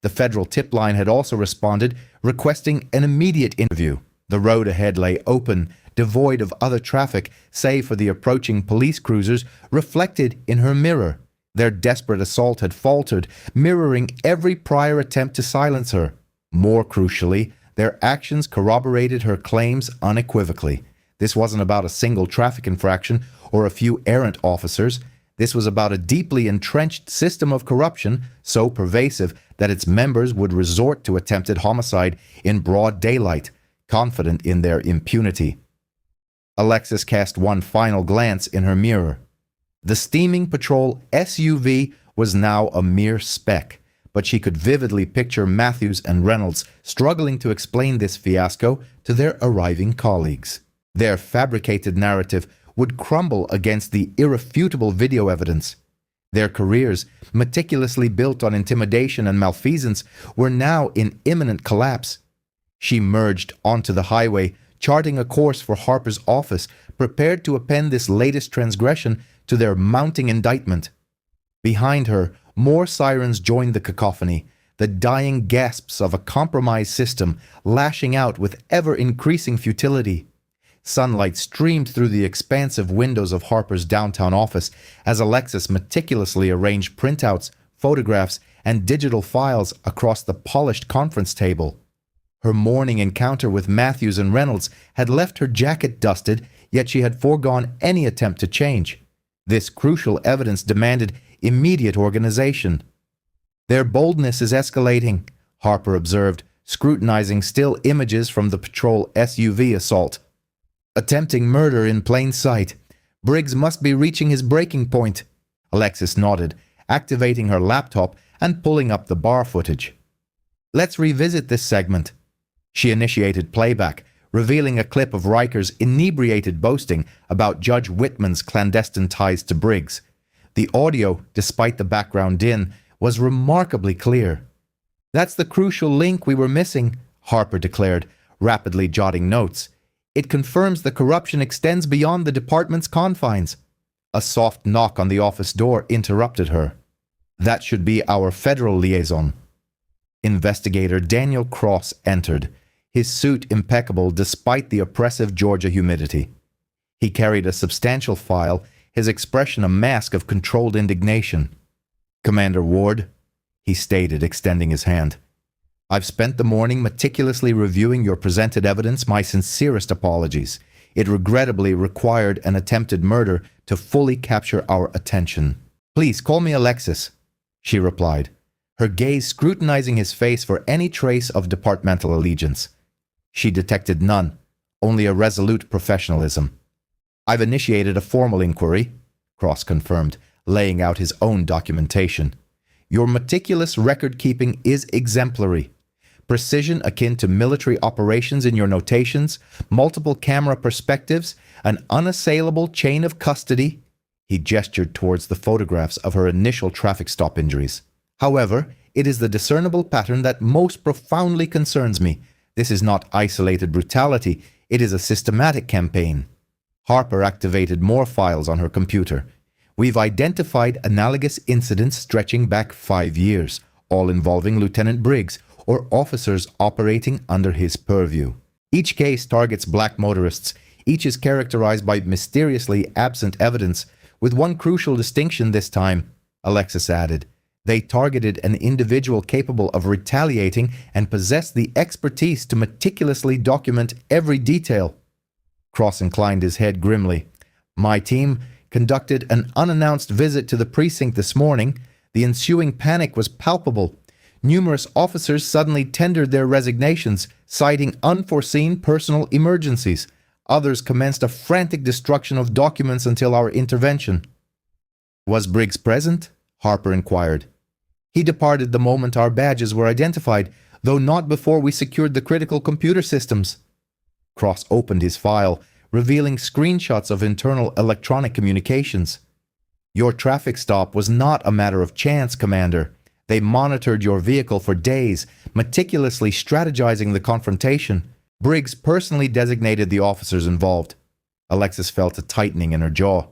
The federal tip line had also responded, requesting an immediate interview. The road ahead lay open, devoid of other traffic, save for the approaching police cruisers reflected in her mirror. Their desperate assault had faltered, mirroring every prior attempt to silence her. More crucially, their actions corroborated her claims unequivocally. This wasn't about a single traffic infraction or a few errant officers. This was about a deeply entrenched system of corruption so pervasive that its members would resort to attempted homicide in broad daylight, confident in their impunity. Alexis cast one final glance in her mirror. The steaming patrol SUV was now a mere speck, but she could vividly picture Matthews and Reynolds struggling to explain this fiasco to their arriving colleagues. Their fabricated narrative would crumble against the irrefutable video evidence. Their careers, meticulously built on intimidation and malfeasance, were now in imminent collapse. She merged onto the highway, charting a course for Harper's office, prepared to append this latest transgression to their mounting indictment. Behind her, more sirens joined the cacophony, the dying gasps of a compromised system lashing out with ever-increasing futility. Sunlight streamed through the expansive windows of Harper's downtown office as Alexis meticulously arranged printouts, photographs, and digital files across the polished conference table. Her morning encounter with Matthews and Reynolds had left her jacket dusted, yet she had foregone any attempt to change. This crucial evidence demanded immediate organization. "Their boldness is escalating," Harper observed, scrutinizing still images from the patrol SUV assault. "Attempting murder in plain sight. Briggs must be reaching his breaking point." Alexis nodded, activating her laptop and pulling up the bar footage. "Let's revisit this segment." She initiated playback, revealing a clip of Riker's inebriated boasting about Judge Whitman's clandestine ties to Briggs. The audio, despite the background din, was remarkably clear. "That's the crucial link we were missing," Harper declared, rapidly jotting notes. "It confirms the corruption extends beyond the department's confines." A soft knock on the office door interrupted her. "That should be our federal liaison." Investigator Daniel Cross entered, his suit impeccable despite the oppressive Georgia humidity. He carried a substantial file, his expression a mask of controlled indignation. "Commander Ward," he stated, extending his hand, "I've spent the morning meticulously reviewing your presented evidence. My sincerest apologies. It regrettably required an attempted murder to fully capture our attention." "Please call me Alexis," she replied, her gaze scrutinizing his face for any trace of departmental allegiance. She detected none, only a resolute professionalism. "I've initiated a formal inquiry," Cross confirmed, laying out his own documentation. "Your meticulous record-keeping is exemplary. Precision akin to military operations in your notations, multiple camera perspectives, an unassailable chain of custody." He gestured towards the photographs of her initial traffic stop injuries. "However, it is the discernible pattern that most profoundly concerns me. This is not isolated brutality, it is a systematic campaign." Harper activated more files on her computer. "We've identified analogous incidents stretching back 5 years, all involving Lieutenant Briggs or officers operating under his purview. Each case targets black motorists. Each is characterized by mysteriously absent evidence, with one crucial distinction this time," Alexis added. "They targeted an individual capable of retaliating and possessed the expertise to meticulously document every detail." Cross inclined his head grimly. "My team conducted an unannounced visit to the precinct this morning. The ensuing panic was palpable. Numerous officers suddenly tendered their resignations, citing unforeseen personal emergencies. Others commenced a frantic destruction of documents until our intervention." "Was Briggs present?" Harper inquired. "He departed the moment our badges were identified, though not before we secured the critical computer systems." Cross opened his file, revealing screenshots of internal electronic communications. "Your traffic stop was not a matter of chance, Commander. They monitored your vehicle for days, meticulously strategizing the confrontation. Briggs personally designated the officers involved." Alexis felt a tightening in her jaw.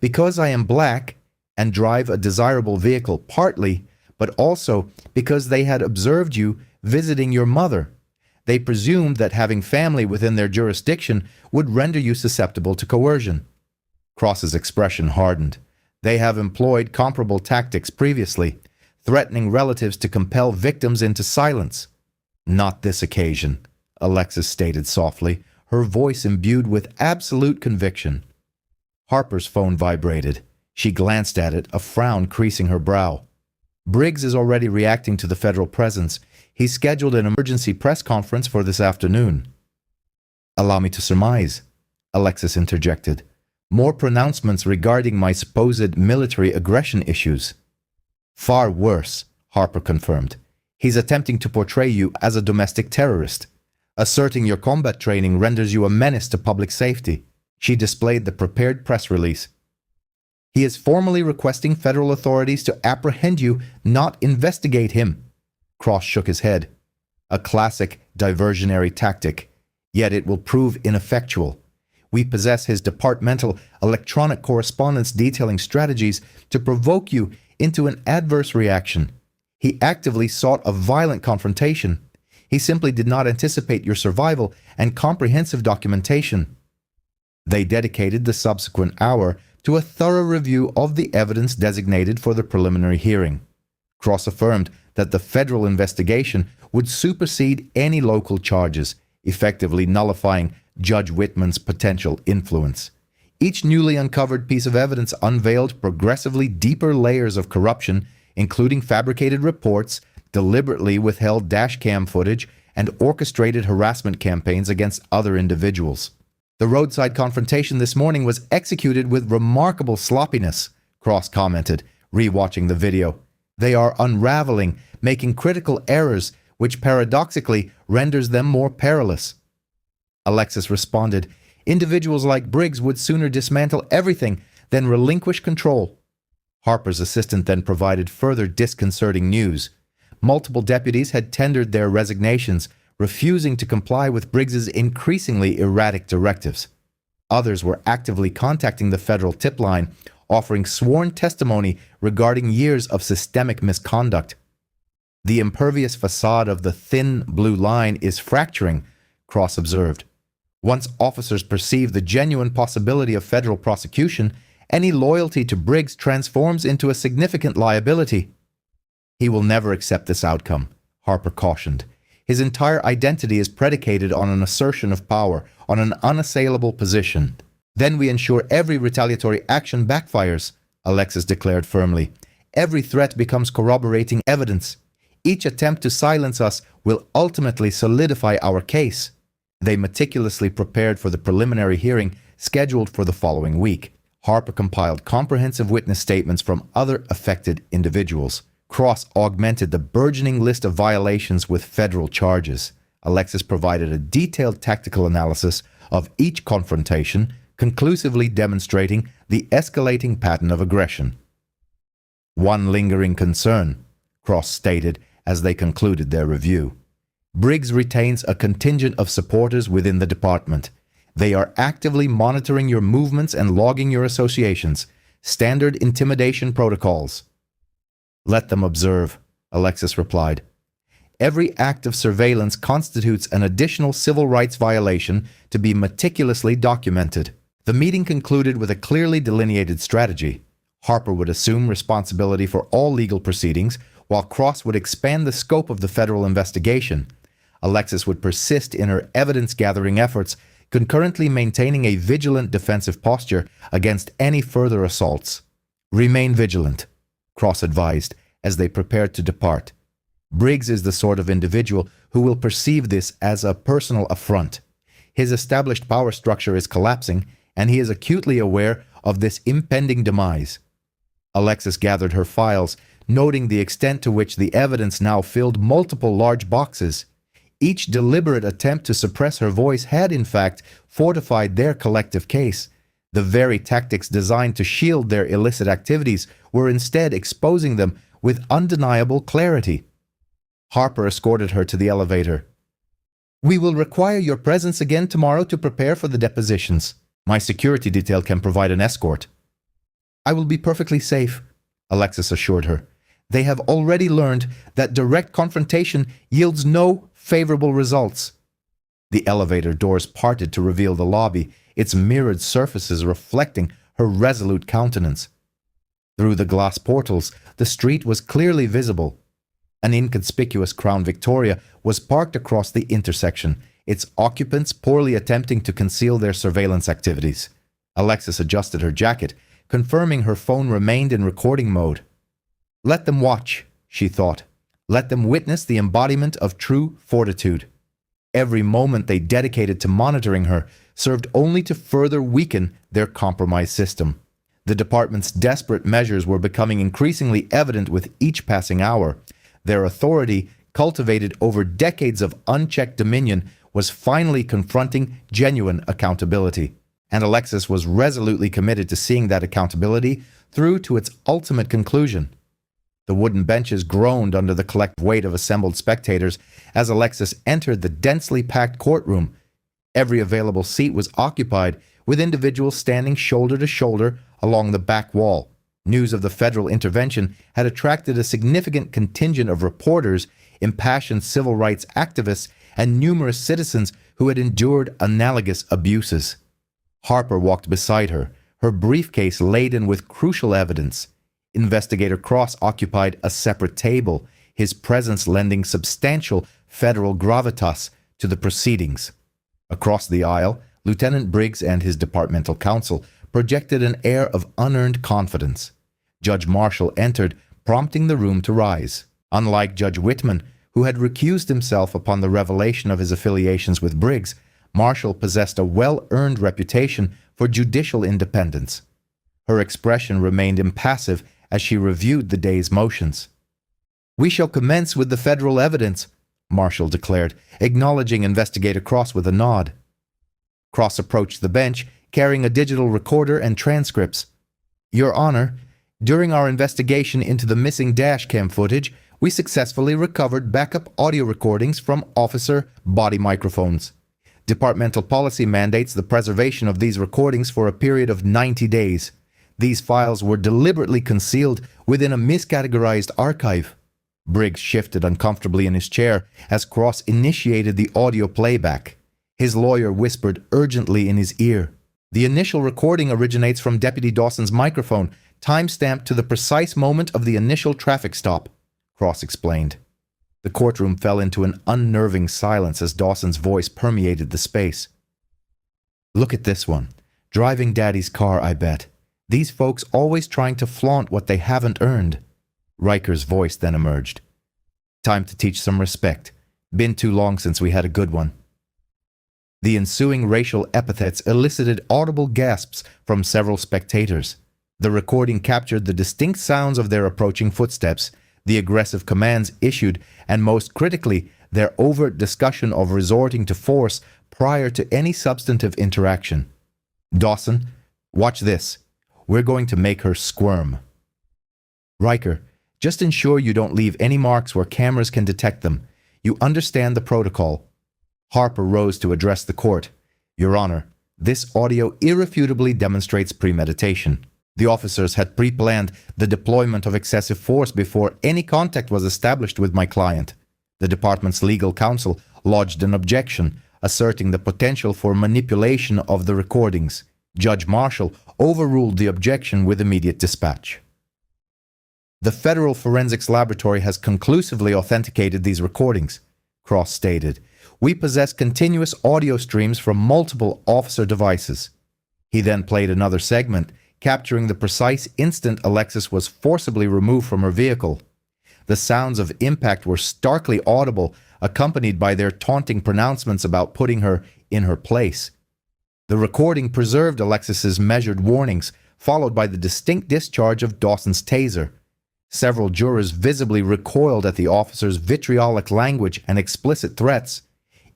"Because I am black and drive a desirable vehicle, partly, but also because they had observed you visiting your mother. They presumed that having family within their jurisdiction would render you susceptible to coercion." Cross's expression hardened. "They have employed comparable tactics previously, threatening relatives to compel victims into silence." "Not this occasion," Alexis stated softly, her voice imbued with absolute conviction. Harper's phone vibrated. She glanced at it, a frown creasing her brow. "Briggs is already reacting to the federal presence. He's scheduled an emergency press conference for this afternoon." "Allow me to surmise," Alexis interjected. More pronouncements regarding my supposed military aggression issues. Far worse, Harper confirmed. He's attempting to portray you as a domestic terrorist. Asserting your combat training renders you a menace to public safety. She displayed the prepared press release. He is formally requesting federal authorities to apprehend you, not investigate him. Cross shook his head. A classic diversionary tactic, yet it will prove ineffectual. We possess his departmental electronic correspondence detailing strategies to provoke you into an adverse reaction. He actively sought a violent confrontation. He simply did not anticipate your survival and comprehensive documentation. They dedicated the subsequent hour to a thorough review of the evidence designated for the preliminary hearing. Cross affirmed that the federal investigation would supersede any local charges, effectively nullifying Judge Whitman's potential influence. Each newly uncovered piece of evidence unveiled progressively deeper layers of corruption, including fabricated reports, deliberately withheld dashcam footage, and orchestrated harassment campaigns against other individuals. The roadside confrontation this morning was executed with remarkable sloppiness, Cross commented, rewatching the video. They are unraveling, making critical errors, which paradoxically renders them more perilous. Alexis responded, individuals like Briggs would sooner dismantle everything than relinquish control. Harper's assistant then provided further disconcerting news. Multiple deputies had tendered their resignations, refusing to comply with Briggs's increasingly erratic directives. Others were actively contacting the federal tip line, offering sworn testimony regarding years of systemic misconduct. The impervious facade of the thin blue line is fracturing, Cross observed. Once officers perceive the genuine possibility of federal prosecution, any loyalty to Briggs transforms into a significant liability. He will never accept this outcome, Harper cautioned. His entire identity is predicated on an assertion of power, on an unassailable position. Then we ensure every retaliatory action backfires, Alexis declared firmly. Every threat becomes corroborating evidence. Each attempt to silence us will ultimately solidify our case. They meticulously prepared for the preliminary hearing scheduled for the following week. Harper compiled comprehensive witness statements from other affected individuals. Cross augmented the burgeoning list of violations with federal charges. Alexis provided a detailed tactical analysis of each confrontation, conclusively demonstrating the escalating pattern of aggression. One lingering concern, Cross stated as they concluded their review. Briggs retains a contingent of supporters within the department. They are actively monitoring your movements and logging your associations. Standard intimidation protocols. Let them observe, Alexis replied. Every act of surveillance constitutes an additional civil rights violation to be meticulously documented. The meeting concluded with a clearly delineated strategy. Harper would assume responsibility for all legal proceedings, while Cross would expand the scope of the federal investigation. Alexis would persist in her evidence-gathering efforts, concurrently maintaining a vigilant defensive posture against any further assaults. Remain vigilant, Cross advised as they prepared to depart. Briggs is the sort of individual who will perceive this as a personal affront. His established power structure is collapsing, and he is acutely aware of this impending demise. Alexis gathered her files, noting the extent to which the evidence now filled multiple large boxes. Each deliberate attempt to suppress her voice had, in fact, fortified their collective case. The very tactics designed to shield their illicit activities were instead exposing them with undeniable clarity. Harper escorted her to the elevator. We will require your presence again tomorrow to prepare for the depositions. My security detail can provide an escort. I will be perfectly safe, Alexis assured her. They have already learned that direct confrontation yields no favorable results. The elevator doors parted to reveal the lobby, its mirrored surfaces reflecting her resolute countenance. Through the glass portals, the street was clearly visible. An inconspicuous Crown Victoria was parked across the intersection, its occupants poorly attempting to conceal their surveillance activities. Alexis adjusted her jacket, confirming her phone remained in recording mode. Let them watch, she thought. Let them witness the embodiment of true fortitude. Every moment they dedicated to monitoring her served only to further weaken their compromised system. The department's desperate measures were becoming increasingly evident with each passing hour. Their authority, cultivated over decades of unchecked dominion, was finally confronting genuine accountability. And Alexis was resolutely committed to seeing that accountability through to its ultimate conclusion. The wooden benches groaned under the collective weight of assembled spectators as Alexis entered the densely packed courtroom. Every available seat was occupied, with individuals standing shoulder to shoulder along the back wall. News of the federal intervention had attracted a significant contingent of reporters, impassioned civil rights activists, and numerous citizens who had endured analogous abuses. Harper walked beside her, her briefcase laden with crucial evidence. Investigator Cross occupied a separate table, his presence lending substantial federal gravitas to the proceedings. Across the aisle, Lieutenant Briggs and his departmental counsel projected an air of unearned confidence. Judge Marshall entered, prompting the room to rise. Unlike Judge Whitman, who had recused himself upon the revelation of his affiliations with Briggs, Marshall possessed a well-earned reputation for judicial independence. Her expression remained impassive as she reviewed the day's motions. "We shall commence with the federal evidence," Marshall declared, acknowledging Investigator Cross with a nod. Cross approached the bench, carrying a digital recorder and transcripts. "Your Honor, during our investigation into the missing dashcam footage, we successfully recovered backup audio recordings from officer body microphones. Departmental policy mandates the preservation of these recordings for a period of 90 days. These files were deliberately concealed within a miscategorized archive." Briggs shifted uncomfortably in his chair as Cross initiated the audio playback. His lawyer whispered urgently in his ear. "The initial recording originates from Deputy Dawson's microphone, time-stamped to the precise moment of the initial traffic stop," Cross explained. The courtroom fell into an unnerving silence as Dawson's voice permeated the space. "Look at this one. Driving Daddy's car, I bet. These folks always trying to flaunt what they haven't earned." Riker's voice then emerged. "Time to teach some respect. Been too long since we had a good one." The ensuing racial epithets elicited audible gasps from several spectators. The recording captured the distinct sounds of their approaching footsteps, the aggressive commands issued, and most critically, their overt discussion of resorting to force prior to any substantive interaction. "Dawson, watch this. We're going to make her squirm." "Riker, just ensure you don't leave any marks where cameras can detect them. You understand the protocol." Harper rose to address the court. "Your Honor, this audio irrefutably demonstrates premeditation. The officers had pre-planned the deployment of excessive force before any contact was established with my client." The department's legal counsel lodged an objection, asserting the potential for manipulation of the recordings. Judge Marshall overruled the objection with immediate dispatch. "The Federal Forensics Laboratory has conclusively authenticated these recordings," Cross stated. "We possess continuous audio streams from multiple officer devices." He then played another segment, capturing the precise instant Alexis was forcibly removed from her vehicle. The sounds of impact were starkly audible, accompanied by their taunting pronouncements about putting her in her place. The recording preserved Alexis's measured warnings, followed by the distinct discharge of Dawson's taser. Several jurors visibly recoiled at the officer's vitriolic language and explicit threats.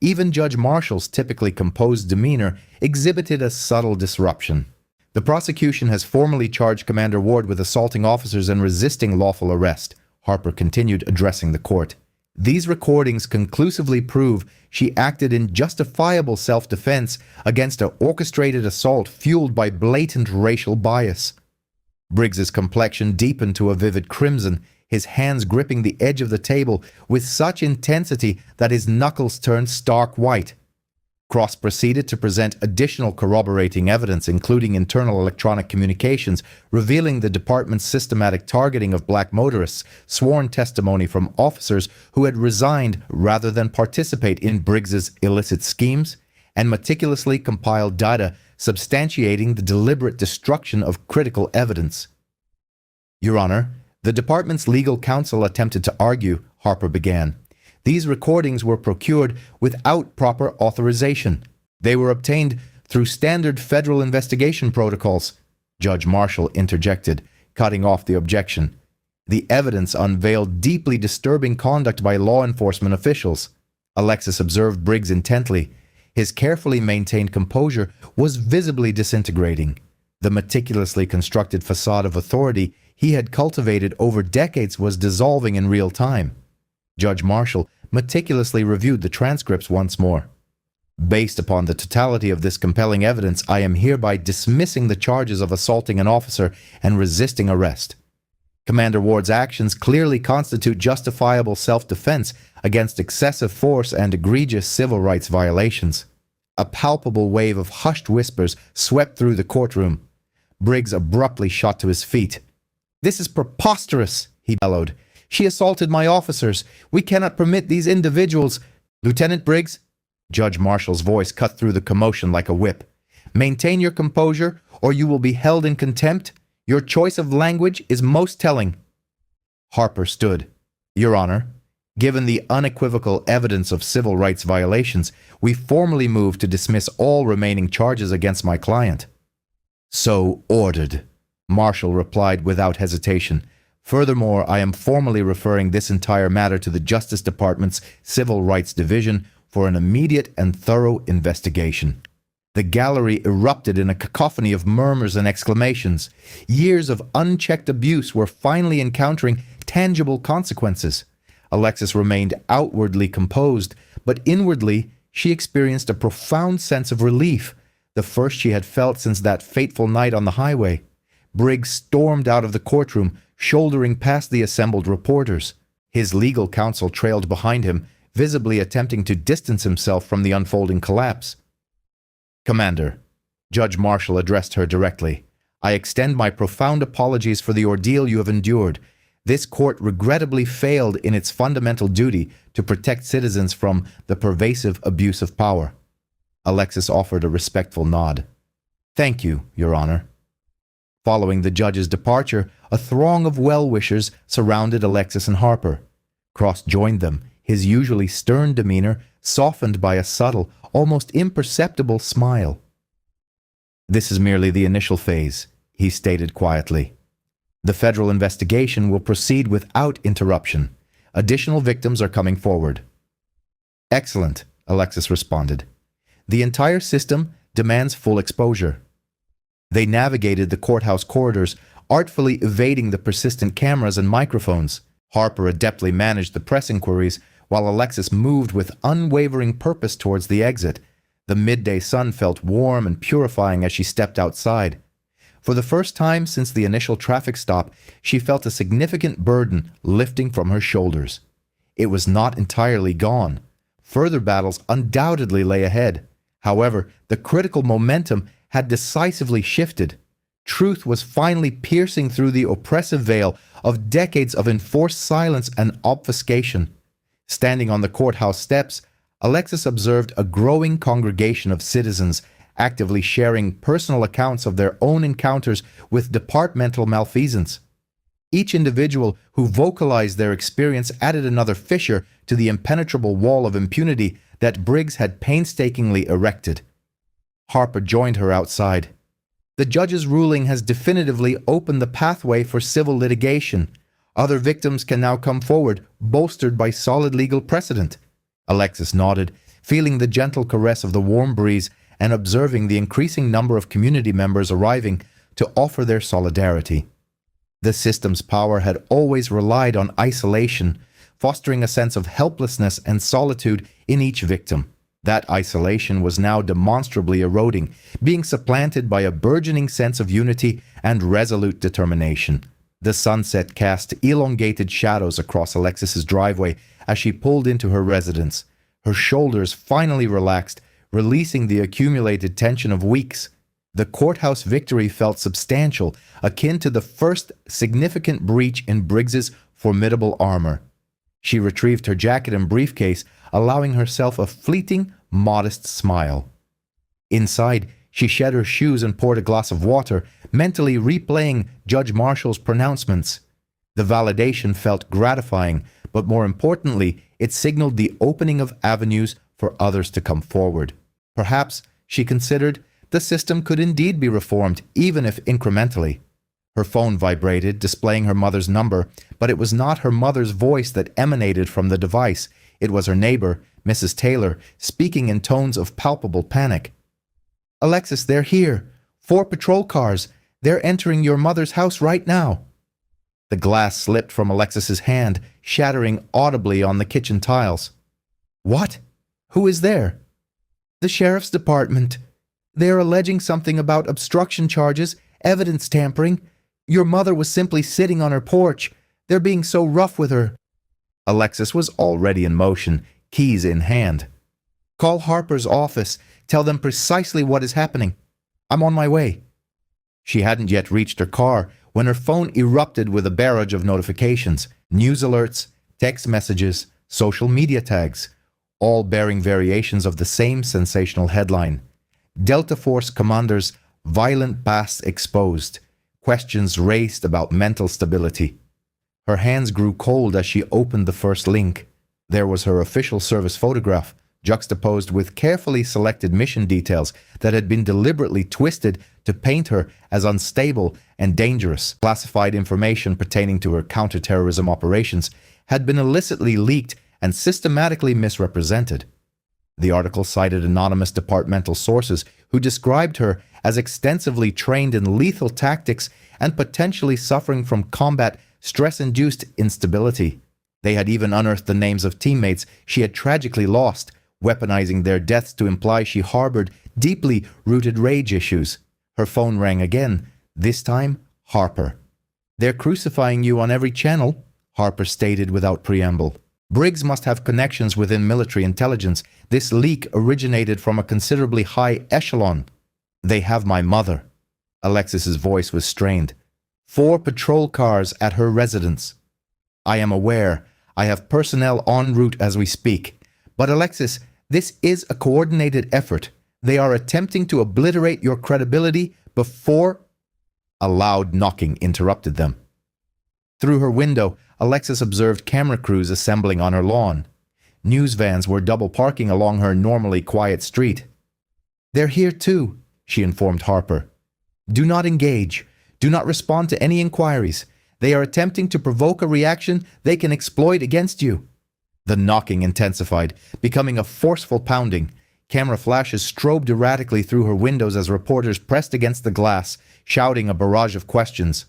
Even Judge Marshall's typically composed demeanor exhibited a subtle disruption. "The prosecution has formally charged Commander Ward with assaulting officers and resisting lawful arrest," Harper continued, addressing the court. "These recordings conclusively prove she acted in justifiable self-defense against an orchestrated assault fueled by blatant racial bias." Briggs's complexion deepened to a vivid crimson, his hands gripping the edge of the table with such intensity that his knuckles turned stark white. Cross proceeded to present additional corroborating evidence, including internal electronic communications revealing the department's systematic targeting of black motorists, sworn testimony from officers who had resigned rather than participate in Briggs's illicit schemes, and meticulously compiled data substantiating the deliberate destruction of critical evidence. "Your Honor, the department's legal counsel attempted to argue," Harper began. These recordings were procured without proper authorization. They were obtained through standard federal investigation protocols. Judge Marshall interjected, cutting off the objection. The evidence unveiled deeply disturbing conduct by law enforcement officials. Alexis observed Briggs intently. His carefully maintained composure was visibly disintegrating. The meticulously constructed facade of authority he had cultivated over decades was dissolving in real time. Judge Marshall meticulously reviewed the transcripts once more. Based upon the totality of this compelling evidence, I am hereby dismissing the charges of assaulting an officer and resisting arrest. Commander Ward's actions clearly constitute justifiable self-defense against excessive force and egregious civil rights violations. A palpable wave of hushed whispers swept through the courtroom. Briggs abruptly shot to his feet. "This is preposterous," he bellowed. "She assaulted my officers. We cannot permit these individuals—" "Lieutenant Briggs," Judge Marshall's voice cut through the commotion like a whip. "Maintain your composure, or you will be held in contempt. Your choice of language is most telling." Harper stood. "Your Honor, given the unequivocal evidence of civil rights violations, we formally move to dismiss all remaining charges against my client." "So ordered," Marshall replied without hesitation. "Furthermore, I am formally referring this entire matter to the Justice Department's Civil Rights Division for an immediate and thorough investigation." The gallery erupted in a cacophony of murmurs and exclamations. Years of unchecked abuse were finally encountering tangible consequences. Alexis remained outwardly composed, but inwardly she experienced a profound sense of relief, the first she had felt since that fateful night on the highway. Briggs stormed out of the courtroom, shouldering past the assembled reporters. His legal counsel trailed behind him, visibly attempting to distance himself from the unfolding collapse. "Commander," Judge Marshall addressed her directly, "I extend my profound apologies for the ordeal you have endured. This court regrettably failed in its fundamental duty to protect citizens from the pervasive abuse of power." Alexis offered a respectful nod. "Thank you, Your Honor." Following the judge's departure, a throng of well-wishers surrounded Alexis and Harper. Cross joined them, his usually stern demeanor softened by a subtle, almost imperceptible smile. "This is merely the initial phase," he stated quietly. "The federal investigation will proceed without interruption. Additional victims are coming forward." "Excellent," Alexis responded. "The entire system demands full exposure." They navigated the courthouse corridors, artfully evading the persistent cameras and microphones. Harper adeptly managed the press inquiries, while Alexis moved with unwavering purpose towards the exit. The midday sun felt warm and purifying as she stepped outside. For the first time since the initial traffic stop, she felt a significant burden lifting from her shoulders. It was not entirely gone. Further battles undoubtedly lay ahead. However, the critical momentum had decisively shifted. Truth was finally piercing through the oppressive veil of decades of enforced silence and obfuscation. Standing on the courthouse steps, Alexis observed a growing congregation of citizens actively sharing personal accounts of their own encounters with departmental malfeasance. Each individual who vocalized their experience added another fissure to the impenetrable wall of impunity that Briggs had painstakingly erected. Harper joined her outside. "The judge's ruling has definitively opened the pathway for civil litigation. Other victims can now come forward, bolstered by solid legal precedent." Alexis nodded, feeling the gentle caress of the warm breeze and observing the increasing number of community members arriving to offer their solidarity. The system's power had always relied on isolation, fostering a sense of helplessness and solitude in each victim. That isolation was now demonstrably eroding, being supplanted by a burgeoning sense of unity and resolute determination. The sunset cast elongated shadows across Alexis's driveway as she pulled into her residence. Her shoulders finally relaxed, releasing the accumulated tension of weeks. The courthouse victory felt substantial, akin to the first significant breach in Briggs's formidable armor. She retrieved her jacket and briefcase, allowing herself a fleeting, modest smile. Inside, she shed her shoes and poured a glass of water, mentally replaying Judge Marshall's pronouncements. The validation felt gratifying, but more importantly, It signaled the opening of avenues for others to come forward. Perhaps, she considered, the system could indeed be reformed, even if incrementally. Her phone vibrated, displaying her mother's number, but it was not her mother's voice that emanated from the device. It was her neighbor, Mrs. Taylor, speaking in tones of palpable panic. "Alexis, they're here. 4 patrol cars. They're entering your mother's house right now." The glass slipped from Alexis's hand, shattering audibly on the kitchen tiles. "What? Who is there?" "The sheriff's department. They are alleging something about obstruction charges, evidence tampering. Your mother was simply sitting on her porch. They're being so rough with her." Alexis was already in motion, keys in hand. "Call Harper's office. Tell them precisely what is happening. I'm on my way." She hadn't yet reached her car when her phone erupted with a barrage of notifications, news alerts, text messages, social media tags, all bearing variations of the same sensational headline. Delta Force commanders' violent past exposed. Questions raised about mental stability. Her hands grew cold as she opened the first link. There was her official service photograph, juxtaposed with carefully selected mission details that had been deliberately twisted to paint her as unstable and dangerous. Classified information pertaining to her counterterrorism operations had been illicitly leaked and systematically misrepresented. The article cited anonymous departmental sources who described her as extensively trained in lethal tactics and potentially suffering from combat stress-induced instability. They had even unearthed the names of teammates she had tragically lost, weaponizing their deaths to imply she harbored deeply rooted rage issues. Her phone rang again, this time Harper. "They're crucifying you on every channel," Harper stated without preamble. "Briggs must have connections within military intelligence. This leak originated from a considerably high echelon." "They have my mother." Alexis's voice was strained. 4 patrol cars at her residence." "I am aware. I have personnel en route as we speak. But Alexis, this is a coordinated effort. They are attempting to obliterate your credibility before—" A loud knocking interrupted them. Through her window, Alexis observed camera crews assembling on her lawn. News vans were double parking along her normally quiet street. "They're here too," she informed Harper. "Do not engage. Do not respond to any inquiries. They are attempting to provoke a reaction they can exploit against you." The knocking intensified, becoming a forceful pounding. Camera flashes strobed erratically through her windows as reporters pressed against the glass, shouting a barrage of questions.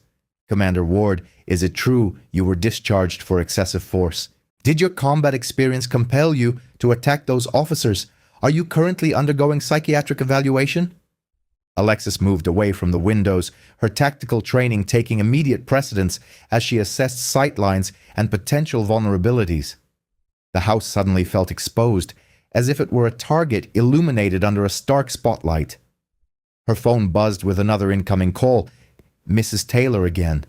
"Commander Ward, is it true you were discharged for excessive force? Did your combat experience compel you to attack those officers? Are you currently undergoing psychiatric evaluation?" Alexis moved away from the windows, her tactical training taking immediate precedence as she assessed sightlines and potential vulnerabilities. The house suddenly felt exposed, as if it were a target illuminated under a stark spotlight. Her phone buzzed with another incoming call. Mrs. Taylor again.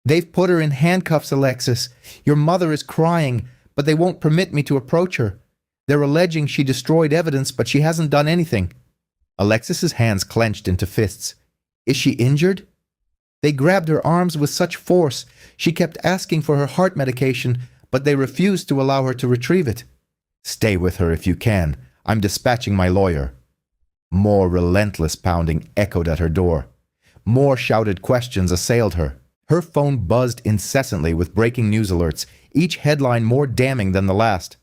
"They've put her in handcuffs, Alexis. Your mother is crying, but they won't permit me to approach her. They're alleging she destroyed evidence, but she hasn't done anything." Alexis's hands clenched into fists. "Is she injured?" "They grabbed her arms with such force. She kept asking for her heart medication, but they refused to allow her to retrieve it." "Stay with her if you can. I'm dispatching my lawyer." More relentless pounding echoed at her door. More shouted questions assailed her. Her phone buzzed incessantly with breaking news alerts, each headline more damning than the last.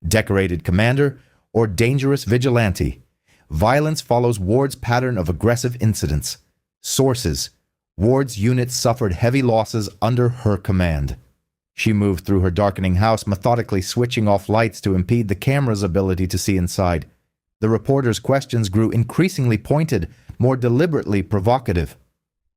"Decorated commander or dangerous vigilante. Violence follows Ward's pattern of aggressive incidents. Sources: Ward's unit suffered heavy losses under her command." She moved through her darkening house, methodically switching off lights to impede the camera's ability to see inside. The reporter's questions grew increasingly pointed, more deliberately provocative.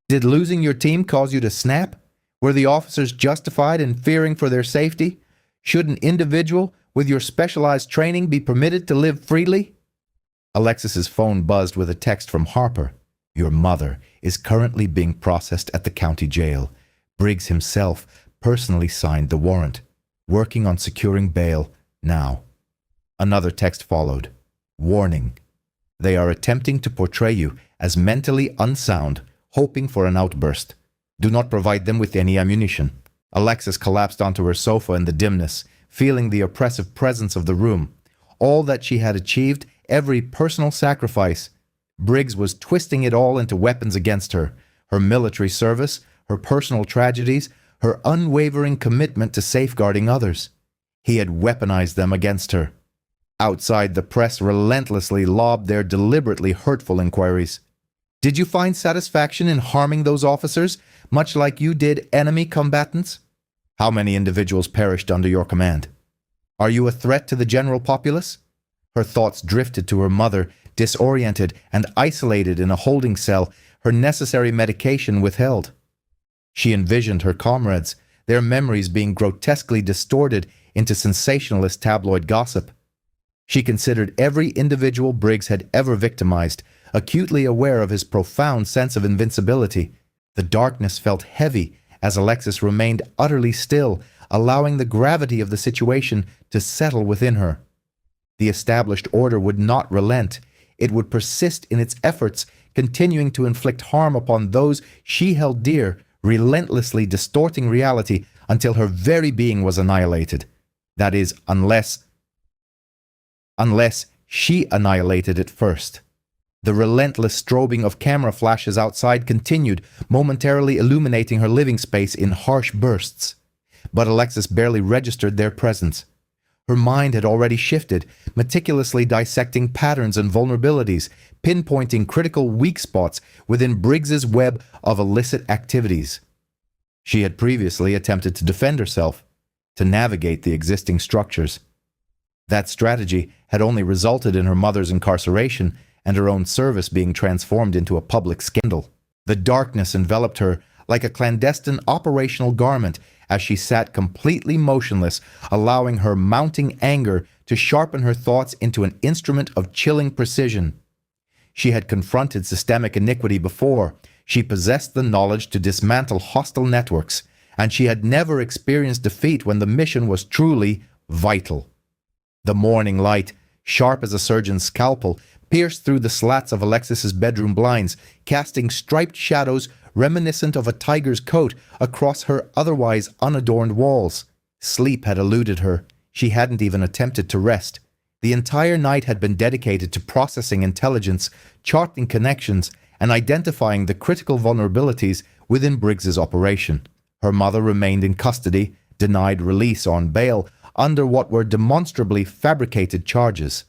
"Did losing your team cause you to snap? Were the officers justified in fearing for their safety? Should an individual with your specialized training be permitted to live freely?" Alexis's phone buzzed with a text from Harper. "Your mother is currently being processed at the county jail. Briggs himself personally signed the warrant. Working on securing bail now." Another text followed. "Warning. They are attempting to portray you as mentally unsound, hoping for an outburst. Do not provide them with any ammunition." Alexis collapsed onto her sofa in the dimness, feeling the oppressive presence of the room. All that she had achieved, every personal sacrifice. Briggs was twisting it all into weapons against her. Her military service, her personal tragedies, her unwavering commitment to safeguarding others. He had weaponized them against her. Outside, the press relentlessly lobbed their deliberately hurtful inquiries. Did you find satisfaction in harming those officers, much like you did enemy combatants? How many individuals perished under your command? Are you a threat to the general populace? Her thoughts drifted to her mother, disoriented and isolated in a holding cell, her necessary medication withheld. She envisioned her comrades, their memories being grotesquely distorted into sensationalist tabloid gossip. She considered every individual Briggs had ever victimized, acutely aware of his profound sense of invincibility. The darkness felt heavy as Alexis remained utterly still, allowing the gravity of the situation to settle within her. The established order would not relent. It would persist in its efforts, continuing to inflict harm upon those she held dear, relentlessly distorting reality until her very being was annihilated. That is, unless she annihilated it first. The relentless strobing of camera flashes outside continued, momentarily illuminating her living space in harsh bursts. But Alexis barely registered their presence. Her mind had already shifted, meticulously dissecting patterns and vulnerabilities, pinpointing critical weak spots within Briggs's web of illicit activities. She had previously attempted to defend herself, to navigate the existing structures. That strategy had only resulted in her mother's incarceration and her own service being transformed into a public scandal. The darkness enveloped her like a clandestine operational garment as she sat completely motionless, allowing her mounting anger to sharpen her thoughts into an instrument of chilling precision. She had confronted systemic iniquity before. She possessed the knowledge to dismantle hostile networks, and she had never experienced defeat when the mission was truly vital. The morning light, sharp as a surgeon's scalpel, pierced through the slats of Alexis's bedroom blinds, casting striped shadows reminiscent of a tiger's coat across her otherwise unadorned walls. Sleep had eluded her. She hadn't even attempted to rest. The entire night had been dedicated to processing intelligence, charting connections, and identifying the critical vulnerabilities within Briggs's operation. Her mother remained in custody, denied release on bail, under what were demonstrably fabricated charges.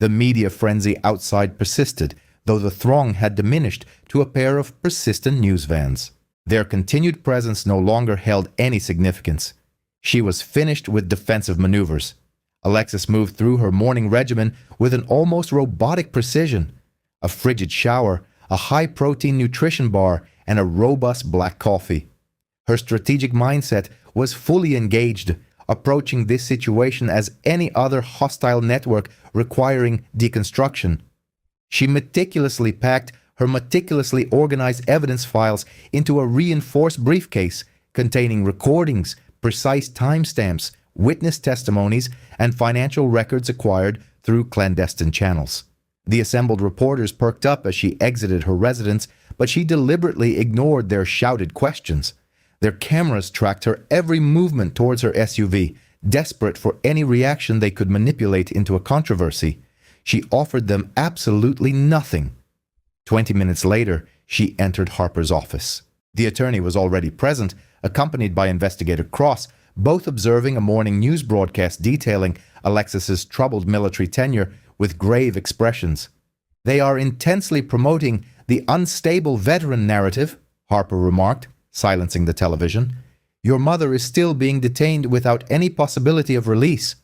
The media frenzy outside persisted, though the throng had diminished to a pair of persistent news vans. Their continued presence no longer held any significance. She was finished with defensive maneuvers. Alexis moved through her morning regimen with an almost robotic precision. A frigid shower, a high-protein nutrition bar, and a robust black coffee. Her strategic mindset was fully engaged, approaching this situation as any other hostile network requiring deconstruction. She meticulously packed her meticulously organized evidence files into a reinforced briefcase containing recordings, precise timestamps, witness testimonies, and financial records acquired through clandestine channels. The assembled reporters perked up as she exited her residence, but she deliberately ignored their shouted questions. Their cameras tracked her every movement towards her SUV, desperate for any reaction they could manipulate into a controversy. She offered them absolutely nothing. 20 minutes later, she entered Harper's office. The attorney was already present, accompanied by Investigator Cross, both observing a morning news broadcast detailing Alexis's troubled military tenure with grave expressions. "They are intensely promoting the unstable veteran narrative," Harper remarked, silencing the television. "Your mother is still being detained without any possibility of release."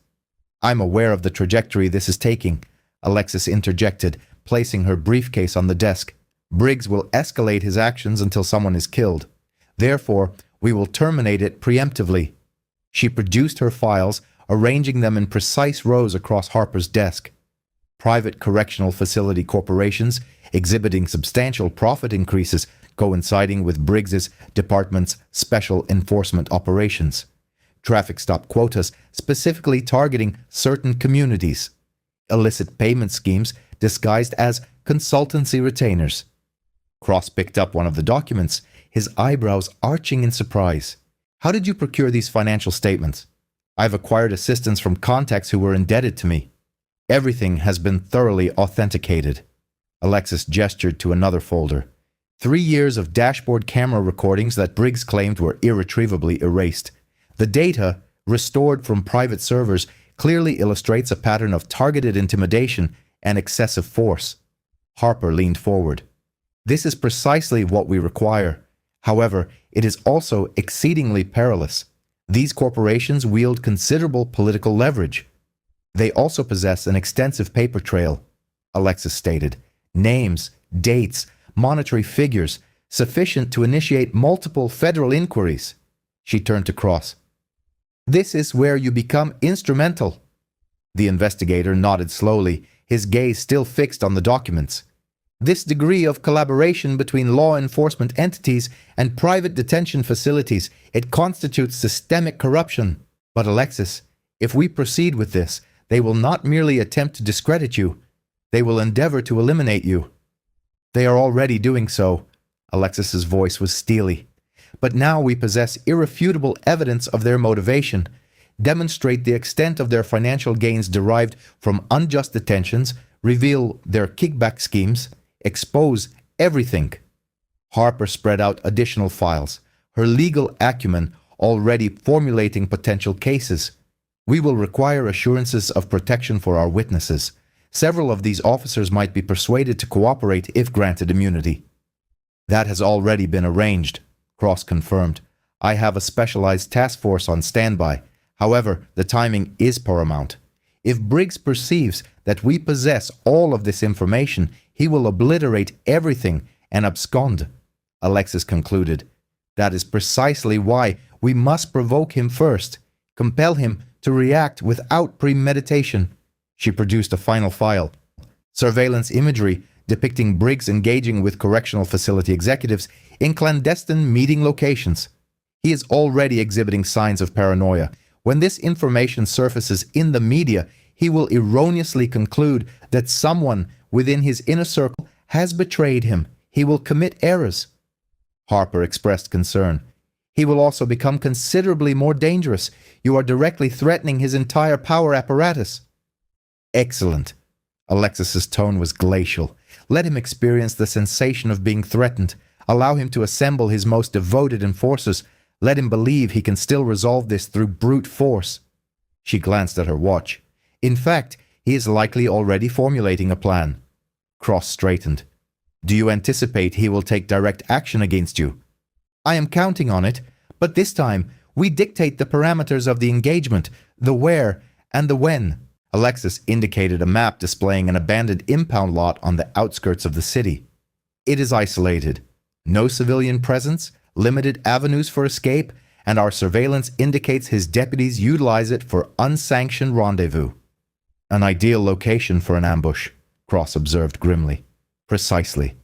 "I'm aware of the trajectory this is taking," Alexis interjected, placing her briefcase on the desk. "Briggs will escalate his actions until someone is killed. Therefore, we will terminate it preemptively." She produced her files, arranging them in precise rows across Harper's desk. Private correctional facility corporations exhibiting substantial profit increases coinciding with Briggs's department's special enforcement operations. Traffic stop quotas specifically targeting certain communities. Illicit payment schemes disguised as consultancy retainers. Cross picked up one of the documents, his eyebrows arching in surprise. "How did you procure these financial statements?" I've acquired assistance from contacts who were indebted to me. Everything has been thoroughly authenticated. Alexis gestured to another folder. 3 years of dashboard camera recordings that Briggs claimed were irretrievably erased. The data, restored from private servers, clearly illustrates a pattern of targeted intimidation and excessive force. Harper leaned forward. This is precisely what we require. However, it is also exceedingly perilous. These corporations wield considerable political leverage. They also possess an extensive paper trail, Alexis stated. Names, dates, monetary figures, sufficient to initiate multiple federal inquiries. She turned to Cross. This is where you become instrumental. The investigator nodded slowly, his gaze still fixed on the documents. This degree of collaboration between law enforcement entities and private detention facilities, it constitutes systemic corruption. But Alexis, if we proceed with this, they will not merely attempt to discredit you. They will endeavor to eliminate you. They are already doing so. Alexis's voice was steely. But now we possess irrefutable evidence of their motivation, demonstrate the extent of their financial gains derived from unjust detentions, reveal their kickback schemes, expose everything. Harper spread out additional files, her legal acumen already formulating potential cases. We will require assurances of protection for our witnesses. Several of these officers might be persuaded to cooperate if granted immunity. That has already been arranged, Cross confirmed. I have a specialized task force on standby. However, the timing is paramount. If Briggs perceives that we possess all of this information, he will obliterate everything and abscond, Alexis concluded. That is precisely why we must provoke him first, compel him to react without premeditation. She produced a final file. Surveillance imagery depicting Briggs engaging with correctional facility executives in clandestine meeting locations. He is already exhibiting signs of paranoia. When this information surfaces in the media, he will erroneously conclude that someone within his inner circle has betrayed him. He will commit errors. Harper expressed concern. He will also become considerably more dangerous. You are directly threatening his entire power apparatus. Excellent. Alexis's tone was glacial. Let him experience the sensation of being threatened. Allow him to assemble his most devoted enforcers. Let him believe he can still resolve this through brute force. She glanced at her watch. In fact, he is likely already formulating a plan. Cross straightened. Do you anticipate he will take direct action against you? I am counting on it, but this time we dictate the parameters of the engagement, the where and the when. Alexis indicated a map displaying an abandoned impound lot on the outskirts of the city. It is isolated. No civilian presence, limited avenues for escape, and our surveillance indicates his deputies utilize it for unsanctioned rendezvous. An ideal location for an ambush, Cross observed grimly. Precisely.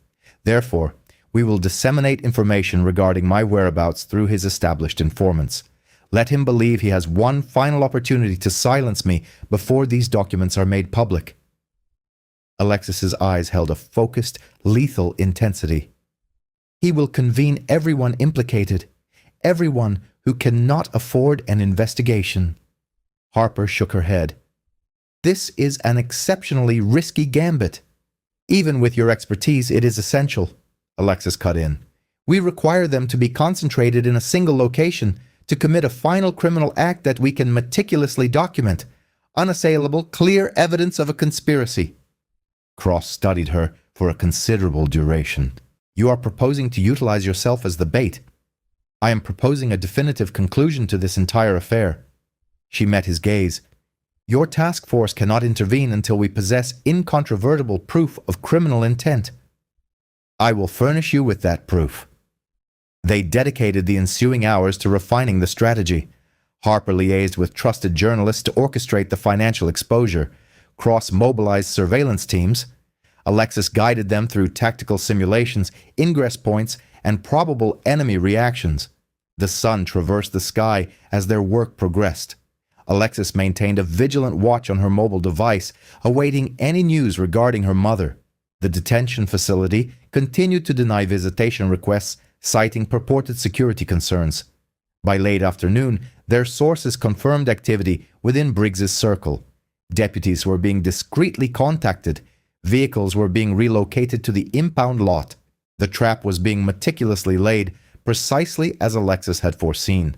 Therefore, we will disseminate information regarding my whereabouts through his established informants. Let him believe he has one final opportunity to silence me before these documents are made public. Alexis's eyes held a focused, lethal intensity. He will convene everyone implicated, everyone who cannot afford an investigation. Harper shook her head. This is an exceptionally risky gambit. Even with your expertise, it is essential, Alexis cut in. We require them to be concentrated in a single location to commit a final criminal act that we can meticulously document. Unassailable, clear evidence of a conspiracy. Cross studied her for a considerable duration. You are proposing to utilize yourself as the bait. I am proposing a definitive conclusion to this entire affair. She met his gaze. Your task force cannot intervene until we possess incontrovertible proof of criminal intent. I will furnish you with that proof. They dedicated the ensuing hours to refining the strategy. Harper liaised with trusted journalists to orchestrate the financial exposure. Cross mobilized surveillance teams. Alexis guided them through tactical simulations, ingress points, and probable enemy reactions. The sun traversed the sky as their work progressed. Alexis maintained a vigilant watch on her mobile device, awaiting any news regarding her mother. The detention facility continued to deny visitation requests, citing purported security concerns. By late afternoon, their sources confirmed activity within Briggs's circle. Deputies were being discreetly contacted. Vehicles were being relocated to the impound lot. The trap was being meticulously laid, precisely as Alexis had foreseen.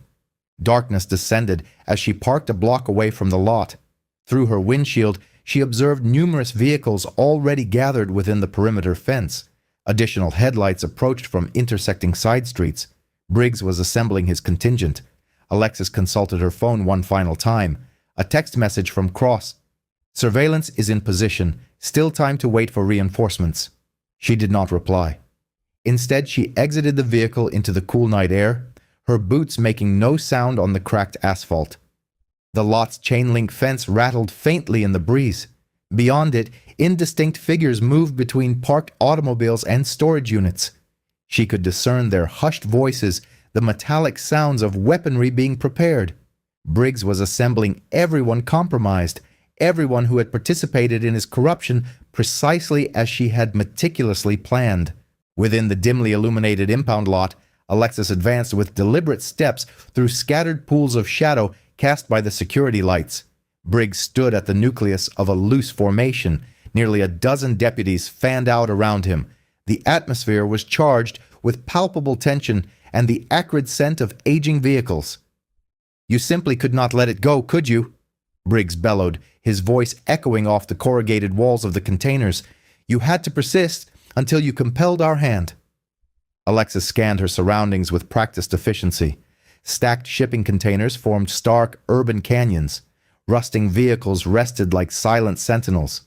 Darkness descended as she parked a block away from the lot. Through her windshield, she observed numerous vehicles already gathered within the perimeter fence. Additional headlights approached from intersecting side streets. Briggs was assembling his contingent. Alexis consulted her phone one final time. A text message from Cross. "Surveillance is in position. Still time to wait for reinforcements." She did not reply. Instead, she exited the vehicle into the cool night air, her boots making no sound on the cracked asphalt. The lot's chain-link fence rattled faintly in the breeze. Beyond it, indistinct figures moved between parked automobiles and storage units. She could discern their hushed voices, the metallic sounds of weaponry being prepared. Briggs was assembling everyone compromised, everyone who had participated in his corruption precisely as she had meticulously planned. Within the dimly illuminated impound lot, Alexis advanced with deliberate steps through scattered pools of shadow cast by the security lights. Briggs stood at the nucleus of a loose formation. Nearly a dozen deputies fanned out around him. The atmosphere was charged with palpable tension and the acrid scent of aging vehicles. "You simply could not let it go, could you?" Briggs bellowed, his voice echoing off the corrugated walls of the containers. "You had to persist until you compelled our hand." Alexis scanned her surroundings with practiced efficiency. Stacked shipping containers formed stark urban canyons. Rusting vehicles rested like silent sentinels.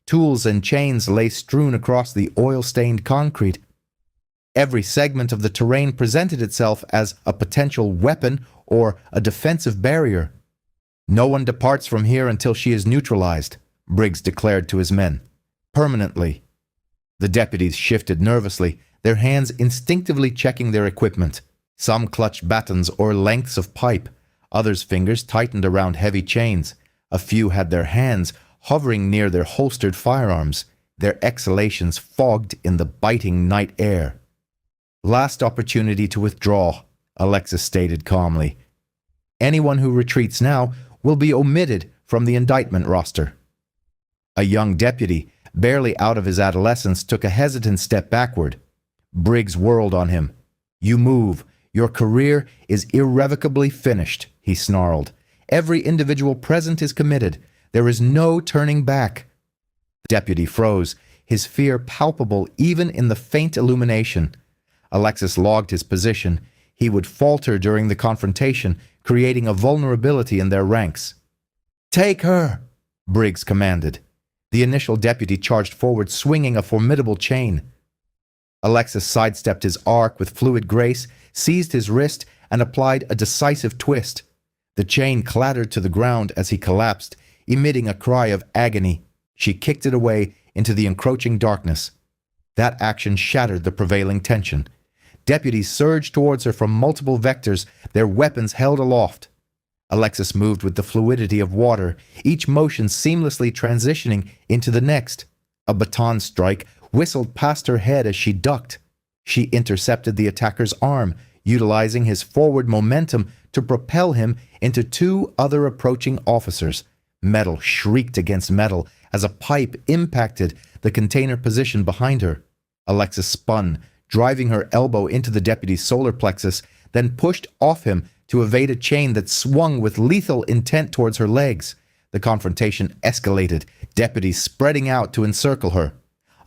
Tools and chains lay strewn across the oil-stained concrete. Every segment of the terrain presented itself as a potential weapon or a defensive barrier. "No one departs from here until she is neutralized," Briggs declared to his men. "Permanently." The deputies shifted nervously, their hands instinctively checking their equipment. Some clutched batons or lengths of pipe. Others' fingers tightened around heavy chains. A few had their hands hovering near their holstered firearms, their exhalations fogged in the biting night air. "Last opportunity to withdraw," Alexis stated calmly. "Anyone who retreats now will be omitted from the indictment roster." A young deputy, barely out of his adolescence, took a hesitant step backward. Briggs whirled on him. "You move. Your career is irrevocably finished," he snarled. "Every individual present is committed. There is no turning back." The deputy froze, his fear palpable even in the faint illumination. Alexis logged his position. He would falter during the confrontation, creating a vulnerability in their ranks. "Take her!" Briggs commanded. The initial deputy charged forward, swinging a formidable chain. Alexis sidestepped his arc with fluid grace, seized his wrist, and applied a decisive twist. The chain clattered to the ground as he collapsed, emitting a cry of agony. She kicked it away into the encroaching darkness. That action shattered the prevailing tension. Deputies surged towards her from multiple vectors, their weapons held aloft. Alexis moved with the fluidity of water, each motion seamlessly transitioning into the next. A baton strike whistled past her head as she ducked. She intercepted the attacker's arm, utilizing his forward momentum to propel him into two other approaching officers. Metal shrieked against metal as a pipe impacted the container position behind her. Alexis spun, driving her elbow into the deputy's solar plexus, then pushed off him to evade a chain that swung with lethal intent towards her legs. The confrontation escalated, deputies spreading out to encircle her.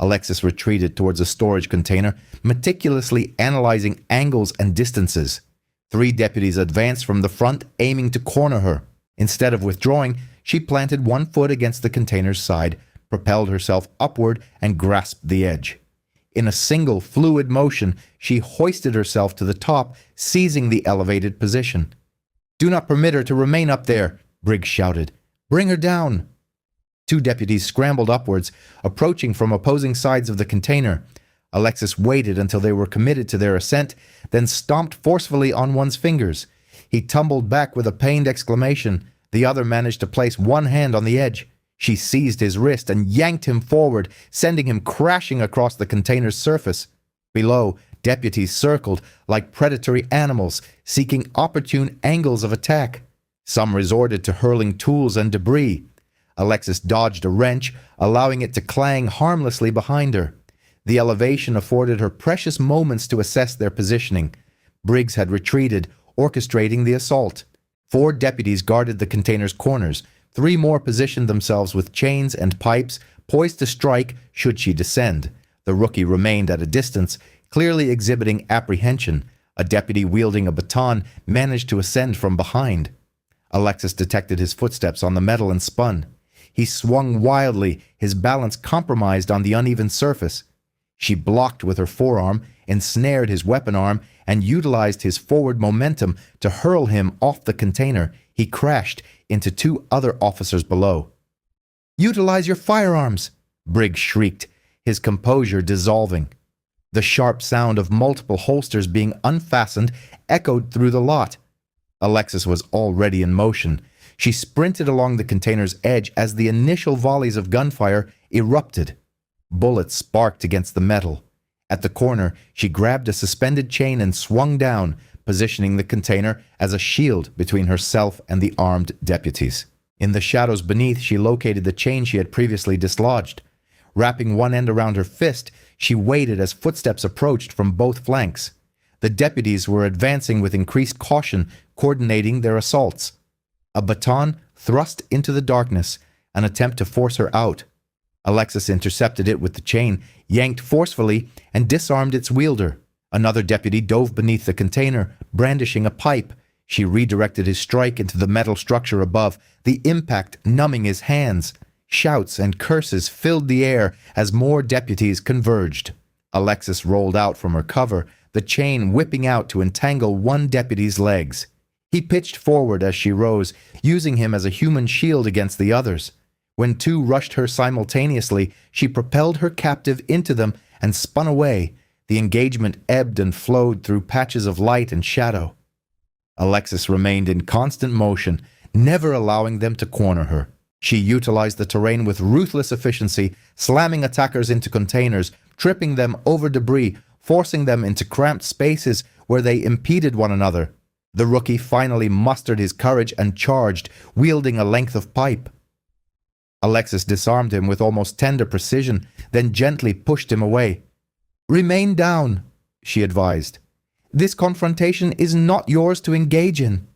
Alexis retreated towards a storage container, meticulously analyzing angles and distances. 3 deputies advanced from the front, aiming to corner her. Instead of withdrawing, she planted one foot against the container's side, propelled herself upward, and grasped the edge. In a single fluid motion, she hoisted herself to the top, seizing the elevated position. "Do not permit her to remain up there," Briggs shouted. "Bring her down." 2 deputies scrambled upwards, approaching from opposing sides of the container. Alexis waited until they were committed to their ascent, then stomped forcefully on one's fingers. He tumbled back with a pained exclamation. The other managed to place one hand on the edge. She seized his wrist and yanked him forward, sending him crashing across the container's surface. Below, Deputies circled like predatory animals, seeking opportune angles of attack. Some resorted to hurling tools and debris. Alexis dodged a wrench, allowing it to clang harmlessly behind her. The elevation afforded her precious moments to assess their positioning. Briggs had retreated, orchestrating the assault. 4 deputies guarded the container's corners. 3 more positioned themselves with chains and pipes, poised to strike should she descend. The rookie remained at a distance, clearly exhibiting apprehension. A deputy wielding a baton managed to ascend from behind. Alexis detected his footsteps on the metal and spun. He swung wildly, his balance compromised on the uneven surface. She blocked with her forearm, ensnared his weapon arm, and utilized his forward momentum to hurl him off the container. He crashed into 2 other officers below. "Utilize your firearms!" Briggs shrieked, his composure dissolving. The sharp sound of multiple holsters being unfastened echoed through the lot. Alexis was already in motion. She sprinted along the container's edge as the initial volleys of gunfire erupted. Bullets sparked against the metal. At the corner, she grabbed a suspended chain and swung down, positioning the container as a shield between herself and the armed deputies. In the shadows beneath, she located the chain she had previously dislodged. Wrapping one end around her fist, she waited as footsteps approached from both flanks. The deputies were advancing with increased caution, coordinating their assaults. A baton thrust into the darkness, an attempt to force her out. Alexis intercepted it with the chain, yanked forcefully, and disarmed its wielder. Another deputy dove beneath the container, brandishing a pipe. She redirected his strike into the metal structure above, the impact numbing his hands. Shouts and curses filled the air as more deputies converged. Alexis rolled out from her cover, the chain whipping out to entangle one deputy's legs. He pitched forward as she rose, using him as a human shield against the others. When 2 rushed her simultaneously, she propelled her captive into them and spun away. The engagement ebbed and flowed through patches of light and shadow. Alexis remained in constant motion, never allowing them to corner her. She utilized the terrain with ruthless efficiency, slamming attackers into containers, tripping them over debris, forcing them into cramped spaces where they impeded one another. The rookie finally mustered his courage and charged, wielding a length of pipe. Alexis disarmed him with almost tender precision, then gently pushed him away. "Remain down," she advised. "This confrontation is not yours to engage in."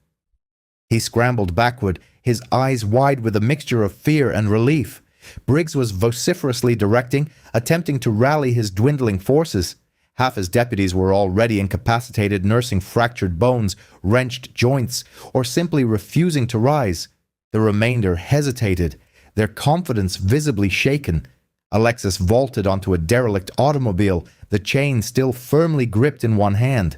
He scrambled backward, his eyes wide with a mixture of fear and relief. Briggs was vociferously directing, attempting to rally his dwindling forces. Half his deputies were already incapacitated, nursing fractured bones, wrenched joints, or simply refusing to rise. The remainder hesitated, their confidence visibly shaken. Alexis vaulted onto a derelict automobile, the chain still firmly gripped in one hand.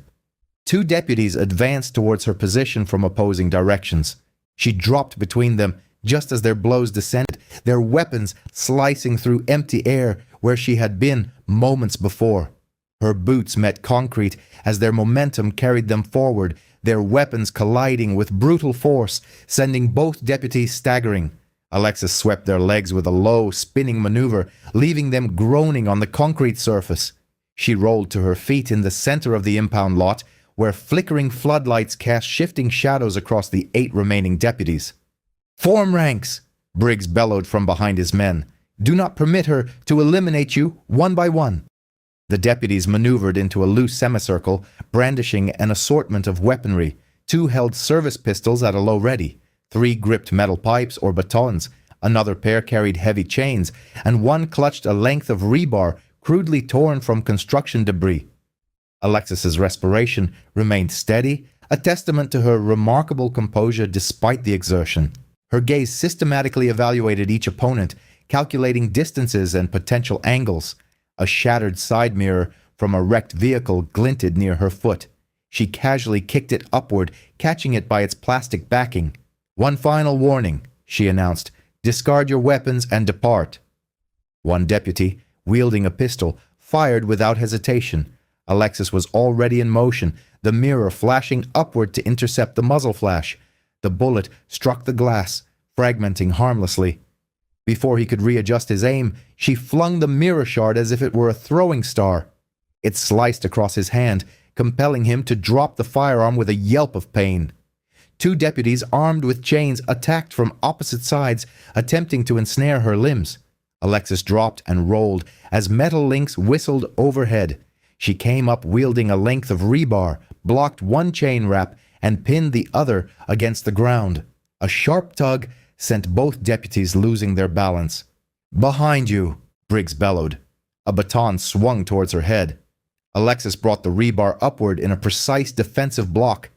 2 deputies advanced towards her position from opposing directions. She dropped between them just as their blows descended, their weapons slicing through empty air where she had been moments before. Her boots met concrete as their momentum carried them forward, their weapons colliding with brutal force, sending both deputies staggering. Alexis swept their legs with a low, spinning maneuver, leaving them groaning on the concrete surface. She rolled to her feet in the center of the impound lot, where flickering floodlights cast shifting shadows across the 8 remaining deputies. "Form ranks!" Briggs bellowed from behind his men. "Do not permit her to eliminate you one by one." The deputies maneuvered into a loose semicircle, brandishing an assortment of weaponry. 2 held service pistols at a low ready. 3 gripped metal pipes or batons. Another pair carried heavy chains, and 1 clutched a length of rebar crudely torn from construction debris. Alexis's respiration remained steady, a testament to her remarkable composure despite the exertion. Her gaze systematically evaluated each opponent, calculating distances and potential angles. A shattered side mirror from a wrecked vehicle glinted near her foot. She casually kicked it upward, catching it by its plastic backing. "One final warning," she announced. "Discard your weapons and depart." One deputy, wielding a pistol, fired without hesitation. Alexis was already in motion, the mirror flashing upward to intercept the muzzle flash. The bullet struck the glass, fragmenting harmlessly. Before he could readjust his aim, she flung the mirror shard as if it were a throwing star. It sliced across his hand, compelling him to drop the firearm with a yelp of pain. Two deputies armed with chains attacked from opposite sides, attempting to ensnare her limbs. Alexis dropped and rolled as metal links whistled overhead. She came up wielding a length of rebar, blocked one chain wrap, and pinned the other against the ground. A sharp tug sent both deputies losing their balance. "Behind you!" Briggs bellowed. A baton swung towards her head. Alexis brought the rebar upward in a precise defensive block.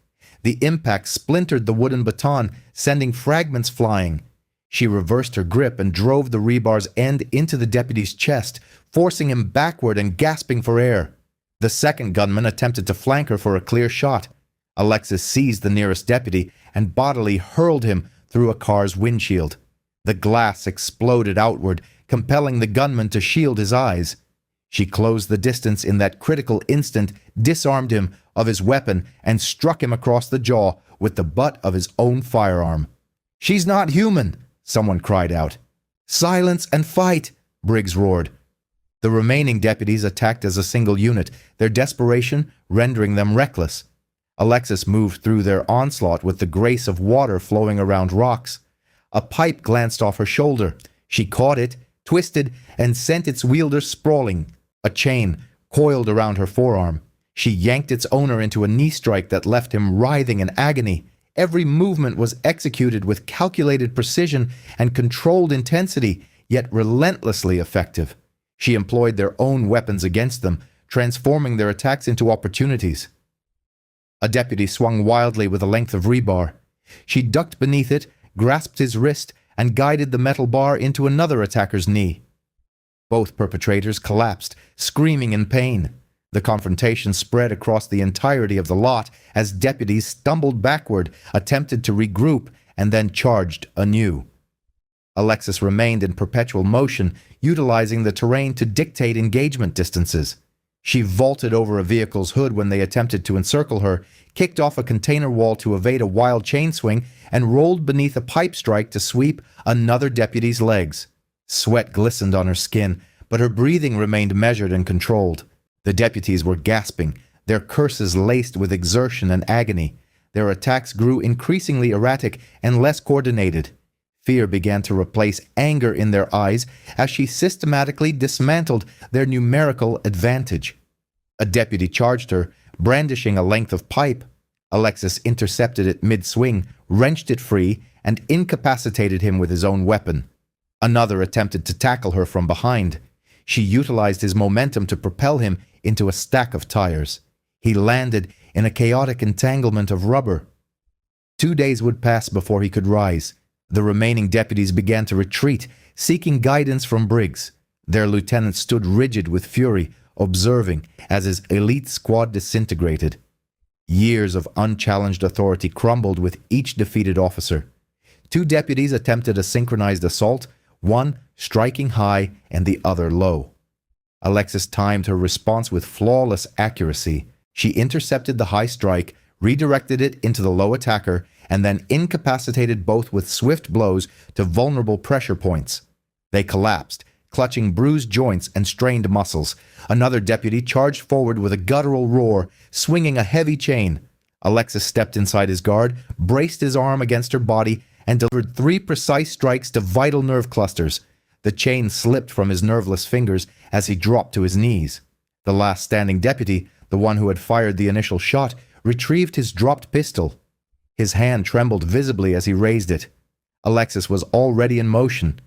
The impact splintered the wooden baton, sending fragments flying. She reversed her grip and drove the rebar's end into the deputy's chest, forcing him backward and gasping for air. The second gunman attempted to flank her for a clear shot. Alexis seized the nearest deputy and bodily hurled him through a car's windshield. The glass exploded outward, compelling the gunman to shield his eyes. She closed the distance in that critical instant, disarmed him of his weapon, and struck him across the jaw with the butt of his own firearm. "She's not human!" someone cried out. "Silence and fight!" Briggs roared. The remaining deputies attacked as a single unit, their desperation rendering them reckless. Alexis moved through their onslaught with the grace of water flowing around rocks. A pipe glanced off her shoulder. She caught it, twisted, and sent its wielder sprawling. A chain coiled around her forearm. She yanked its owner into a knee strike that left him writhing in agony. Every movement was executed with calculated precision and controlled intensity, yet relentlessly effective. She employed their own weapons against them, transforming their attacks into opportunities. A deputy swung wildly with a length of rebar. She ducked beneath it, grasped his wrist, and guided the metal bar into another attacker's knee. Both perpetrators collapsed, screaming in pain. The confrontation spread across the entirety of the lot as deputies stumbled backward, attempted to regroup, and then charged anew. Alexis remained in perpetual motion, utilizing the terrain to dictate engagement distances. She vaulted over a vehicle's hood when they attempted to encircle her, kicked off a container wall to evade a wild chain swing, and rolled beneath a pipe strike to sweep another deputy's legs. Sweat glistened on her skin, but her breathing remained measured and controlled. The deputies were gasping, their curses laced with exertion and agony. Their attacks grew increasingly erratic and less coordinated. Fear began to replace anger in their eyes as she systematically dismantled their numerical advantage. A deputy charged her, brandishing a length of pipe. Alexis intercepted it mid-swing, wrenched it free, and incapacitated him with his own weapon. Another attempted to tackle her from behind. She utilized his momentum to propel him into a stack of tires. He landed in a chaotic entanglement of rubber. 2 days would pass before he could rise. The remaining deputies began to retreat, seeking guidance from Briggs. Their lieutenant stood rigid with fury, observing as his elite squad disintegrated. Years of unchallenged authority crumbled with each defeated officer. 2 deputies attempted a synchronized assault, one striking high and the other low. Alexis timed her response with flawless accuracy. She intercepted the high strike, redirected it into the low attacker, and then incapacitated both with swift blows to vulnerable pressure points. They collapsed, clutching bruised joints and strained muscles. Another deputy charged forward with a guttural roar, swinging a heavy chain. Alexis stepped inside his guard, braced his arm against her body, and delivered 3 precise strikes to vital nerve clusters. The chain slipped from his nerveless fingers as he dropped to his knees. The last standing deputy, the one who had fired the initial shot, retrieved his dropped pistol. His hand trembled visibly as he raised it. Alexis was already in motion.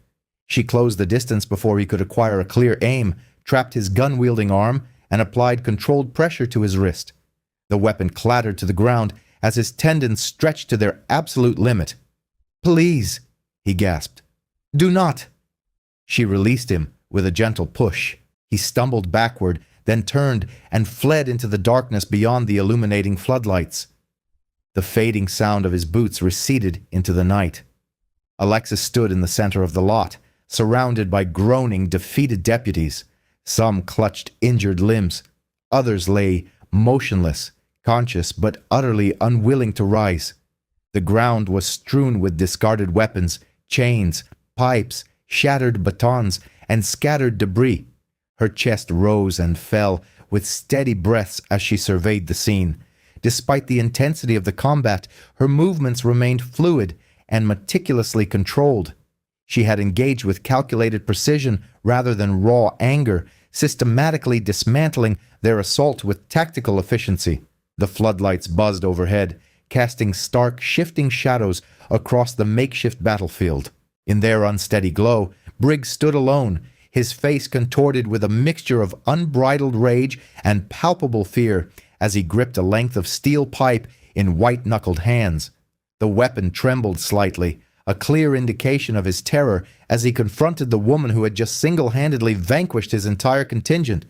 She closed the distance before he could acquire a clear aim, trapped his gun-wielding arm, and applied controlled pressure to his wrist. The weapon clattered to the ground as his tendons stretched to their absolute limit. "Please," he gasped. "Do not." She released him with a gentle push. He stumbled backward, then turned and fled into the darkness beyond the illuminating floodlights. The fading sound of his boots receded into the night. Alexis stood in the center of the lot, surrounded by groaning, defeated deputies. Some clutched injured limbs. Others lay motionless, conscious but utterly unwilling to rise. The ground was strewn with discarded weapons, chains, pipes, shattered batons, and scattered debris. Her chest rose and fell with steady breaths as she surveyed the scene. Despite the intensity of the combat, her movements remained fluid and meticulously controlled. She had engaged with calculated precision rather than raw anger, systematically dismantling their assault with tactical efficiency. The floodlights buzzed overhead, casting stark, shifting shadows across the makeshift battlefield. In their unsteady glow, Briggs stood alone, his face contorted with a mixture of unbridled rage and palpable fear as he gripped a length of steel pipe in white-knuckled hands. The weapon trembled slightly, a clear indication of his terror as he confronted the woman who had just single-handedly vanquished his entire contingent.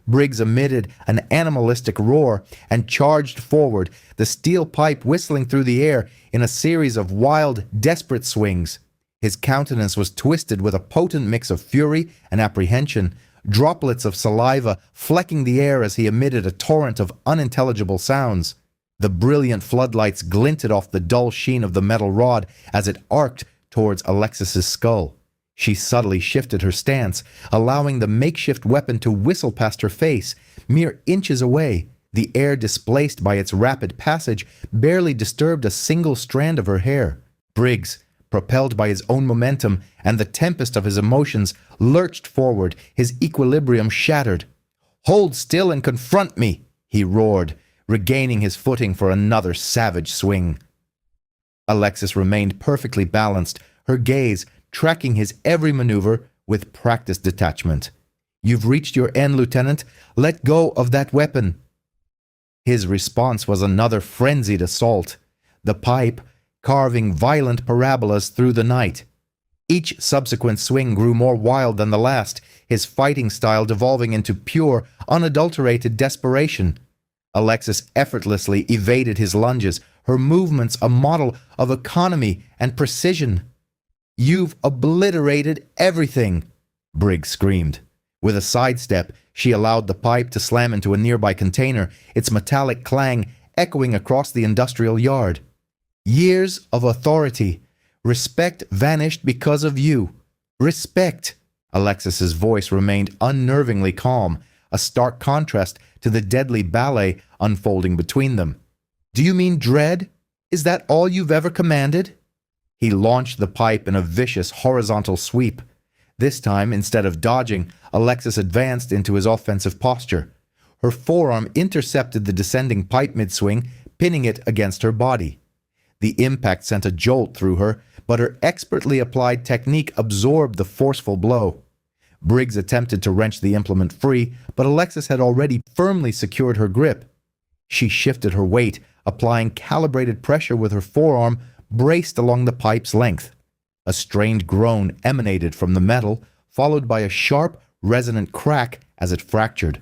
Briggs emitted an animalistic roar and charged forward, the steel pipe whistling through the air in a series of wild, desperate swings. His countenance was twisted with a potent mix of fury and apprehension, droplets of saliva flecking the air as he emitted a torrent of unintelligible sounds. The brilliant floodlights glinted off the dull sheen of the metal rod as it arced towards Alexis's skull. She subtly shifted her stance, allowing the makeshift weapon to whistle past her face. Mere inches away, the air displaced by its rapid passage barely disturbed a single strand of her hair. Briggs, propelled by his own momentum and the tempest of his emotions, lurched forward, his equilibrium shattered. "Hold still and confront me," he roared, regaining his footing for another savage swing. Alexis remained perfectly balanced, her gaze tracking his every maneuver with practiced detachment. "You've reached your end, Lieutenant. Let go of that weapon." His response was another frenzied assault, the pipe carving violent parabolas through the night. Each subsequent swing grew more wild than the last, his fighting style devolving into pure, unadulterated desperation. Alexis effortlessly evaded his lunges, her movements a model of economy and precision. "You've obliterated everything," Briggs screamed. With a sidestep, she allowed the pipe to slam into a nearby container, its metallic clang echoing across the industrial yard. "Years of authority. Respect vanished because of you. Respect." Alexis's voice remained unnervingly calm, a stark contrast to the deadly ballet unfolding between them. "Do you mean dread? Is that all you've ever commanded?" He launched the pipe in a vicious horizontal sweep. This time, instead of dodging, Alexis advanced into his offensive posture. Her forearm intercepted the descending pipe mid-swing, pinning it against her body. The impact sent a jolt through her, but her expertly applied technique absorbed the forceful blow. Briggs attempted to wrench the implement free, but Alexis had already firmly secured her grip. She shifted her weight, applying calibrated pressure with her forearm braced along the pipe's length. A strained groan emanated from the metal, followed by a sharp, resonant crack as it fractured.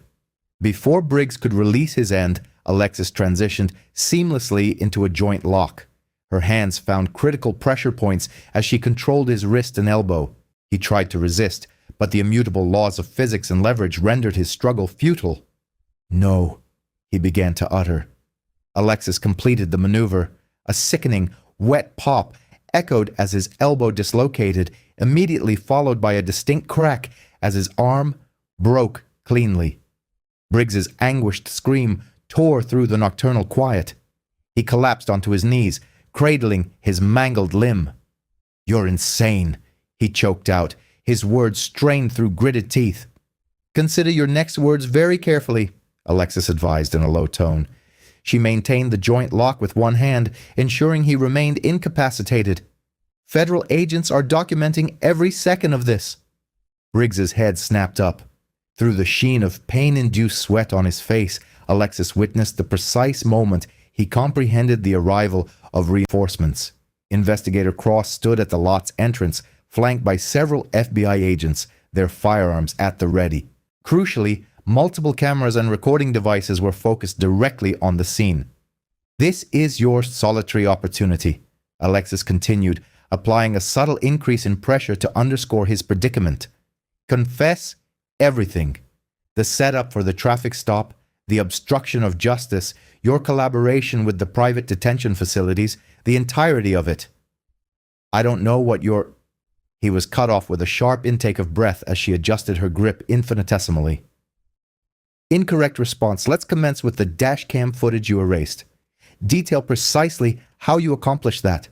Before Briggs could release his end, Alexis transitioned seamlessly into a joint lock. Her hands found critical pressure points as she controlled his wrist and elbow. He tried to resist, but the immutable laws of physics and leverage rendered his struggle futile. "No," he began to utter. Alexis completed the maneuver. A sickening, wet pop echoed as his elbow dislocated, immediately followed by a distinct crack as his arm broke cleanly. Briggs's anguished scream tore through the nocturnal quiet. He collapsed onto his knees, cradling his mangled limb. "You're insane," he choked out, his words strained through gritted teeth. "Consider your next words very carefully," Alexis advised in a low tone. She maintained the joint lock with one hand, ensuring he remained incapacitated. "Federal agents are documenting every second of this." Briggs's head snapped up. Through the sheen of pain-induced sweat on his face, Alexis witnessed the precise moment he comprehended the arrival of reinforcements. Investigator Cross stood at the lot's entrance, flanked by several FBI agents, their firearms at the ready. Crucially, multiple cameras and recording devices were focused directly on the scene. "This is your solitary opportunity," Alexis continued, applying a subtle increase in pressure to underscore his predicament. "Confess everything. The setup for the traffic stop, the obstruction of justice, your collaboration with the private detention facilities, the entirety of it." "I don't know what you're—" He was cut off with a sharp intake of breath as she adjusted her grip infinitesimally. Incorrect response. Let's commence with the dashcam footage you erased. Detail precisely how you accomplished that.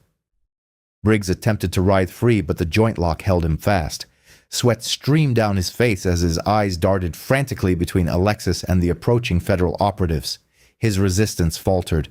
Briggs attempted to writhe free, but the joint lock held him fast. Sweat streamed down his face as his eyes darted frantically between Alexis and the approaching federal operatives. His resistance faltered.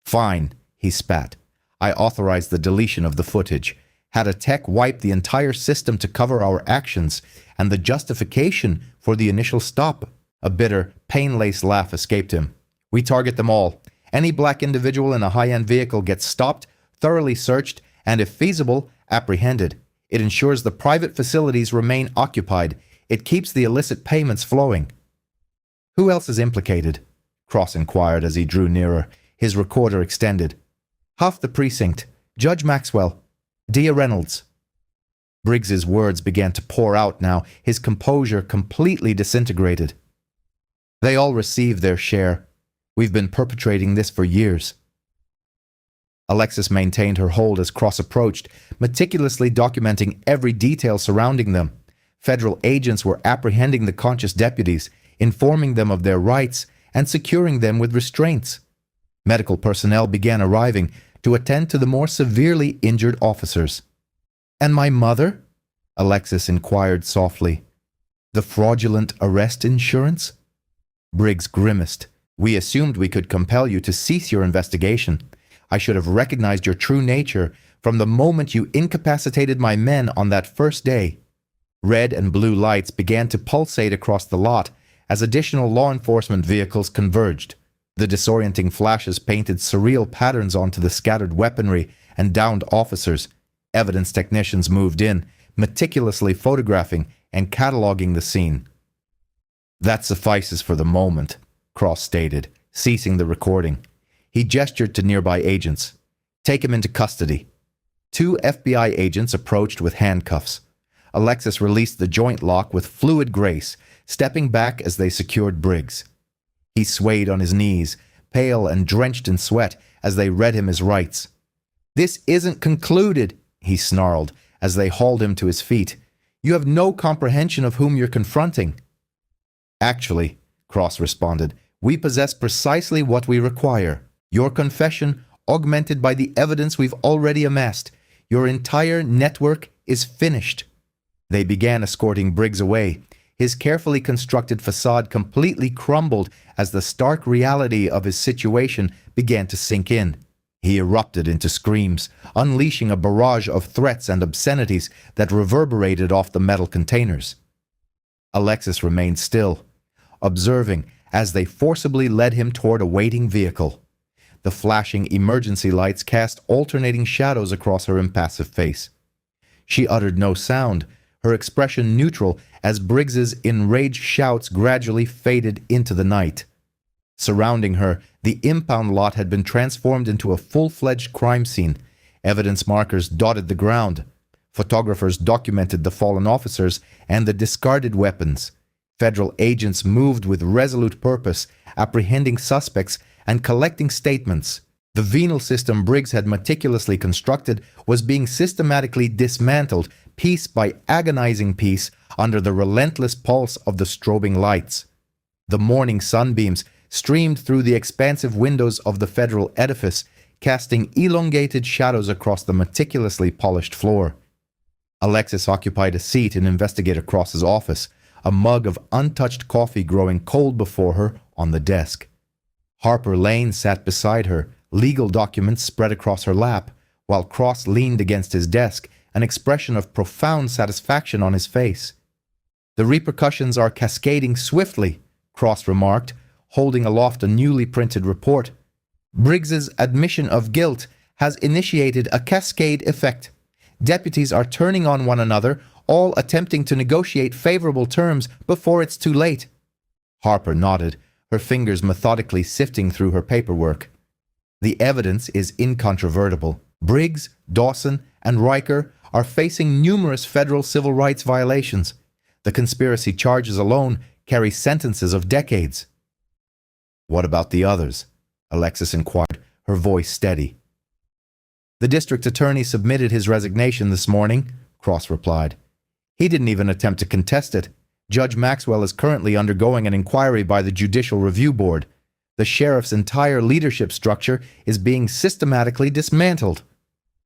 "Fine," he spat. "I authorized the deletion of the footage. Had a tech wipe the entire system to cover our actions, and the justification for the initial stop." A bitter, pain-laced laugh escaped him. "We target them all. Any black individual in a high-end vehicle gets stopped, thoroughly searched, and if feasible, apprehended. It ensures the private facilities remain occupied. It keeps the illicit payments flowing." "Who else is implicated?" Cross inquired as he drew nearer, his recorder extended. "Half the precinct. Judge Maxwell. Dia Reynolds." Briggs's words began to pour out now, his composure completely disintegrated. "They all receive their share. We've been perpetrating this for years." Alexis maintained her hold as Cross approached, meticulously documenting every detail surrounding them. Federal agents were apprehending the conscious deputies, informing them of their rights, and securing them with restraints. Medical personnel began arriving to attend to the more severely injured officers. "And my mother?" Alexis inquired softly. "The fraudulent arrest insurance?" Briggs grimaced. "We assumed we could compel you to cease your investigation. I should have recognized your true nature from the moment you incapacitated my men on that first day." Red and blue lights began to pulsate across the lot as additional law enforcement vehicles converged. The disorienting flashes painted surreal patterns onto the scattered weaponry and downed officers. Evidence technicians moved in, meticulously photographing and cataloging the scene. "That suffices for the moment," Cross stated, ceasing the recording. He gestured to nearby agents. "Take him into custody." 2 FBI agents approached with handcuffs. Alexis released the joint lock with fluid grace, stepping back as they secured Briggs. He swayed on his knees, pale and drenched in sweat, as they read him his rights. "This isn't concluded," he snarled as they hauled him to his feet. "You have no comprehension of whom you're confronting." "Actually," Cross responded, "we possess precisely what we require. Your confession, augmented by the evidence we've already amassed. Your entire network is finished." They began escorting Briggs away. His carefully constructed facade completely crumbled as the stark reality of his situation began to sink in. He erupted into screams, unleashing a barrage of threats and obscenities that reverberated off the metal containers. Alexis remained still, observing as they forcibly led him toward a waiting vehicle. The flashing emergency lights cast alternating shadows across her impassive face. She uttered no sound, her expression neutral as Briggs's enraged shouts gradually faded into the night. Surrounding her, the impound lot had been transformed into a full-fledged crime scene. Evidence markers dotted the ground. Photographers documented the fallen officers and the discarded weapons. Federal agents moved with resolute purpose, apprehending suspects and collecting statements. The venal system Briggs had meticulously constructed was being systematically dismantled, piece by agonizing piece, under the relentless pulse of the strobing lights. The morning sunbeams streamed through the expansive windows of the federal edifice, casting elongated shadows across the meticulously polished floor. Alexis occupied a seat in Investigator Cross's office, a mug of untouched coffee growing cold before her on the desk. Harper Lane sat beside her, legal documents spread across her lap, while Cross leaned against his desk, an expression of profound satisfaction on his face. "The repercussions are cascading swiftly," Cross remarked, holding aloft a newly printed report. "Briggs's admission of guilt has initiated a cascade effect. Deputies are turning on one another, all attempting to negotiate favorable terms before it's too late." Harper nodded, her fingers methodically sifting through her paperwork. "The evidence is incontrovertible. Briggs, Dawson, and Riker are facing numerous federal civil rights violations. The conspiracy charges alone carry sentences of decades." "What about the others?" Alexis inquired, her voice steady. "The district attorney submitted his resignation this morning," Cross replied. "He didn't even attempt to contest it. Judge Maxwell is currently undergoing an inquiry by the Judicial Review Board. The sheriff's entire leadership structure is being systematically dismantled.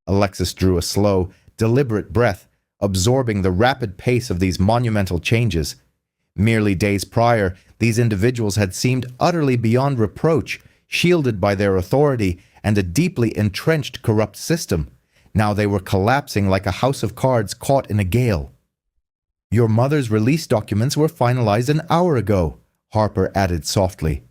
Alexis drew a slow, deliberate breath, absorbing the rapid pace of these monumental changes. Merely days prior, these individuals had seemed utterly beyond reproach, shielded by their authority and a deeply entrenched corrupt system. Now they were collapsing like a house of cards caught in a gale. "Your mother's release documents were finalized an hour ago," Harper added softly.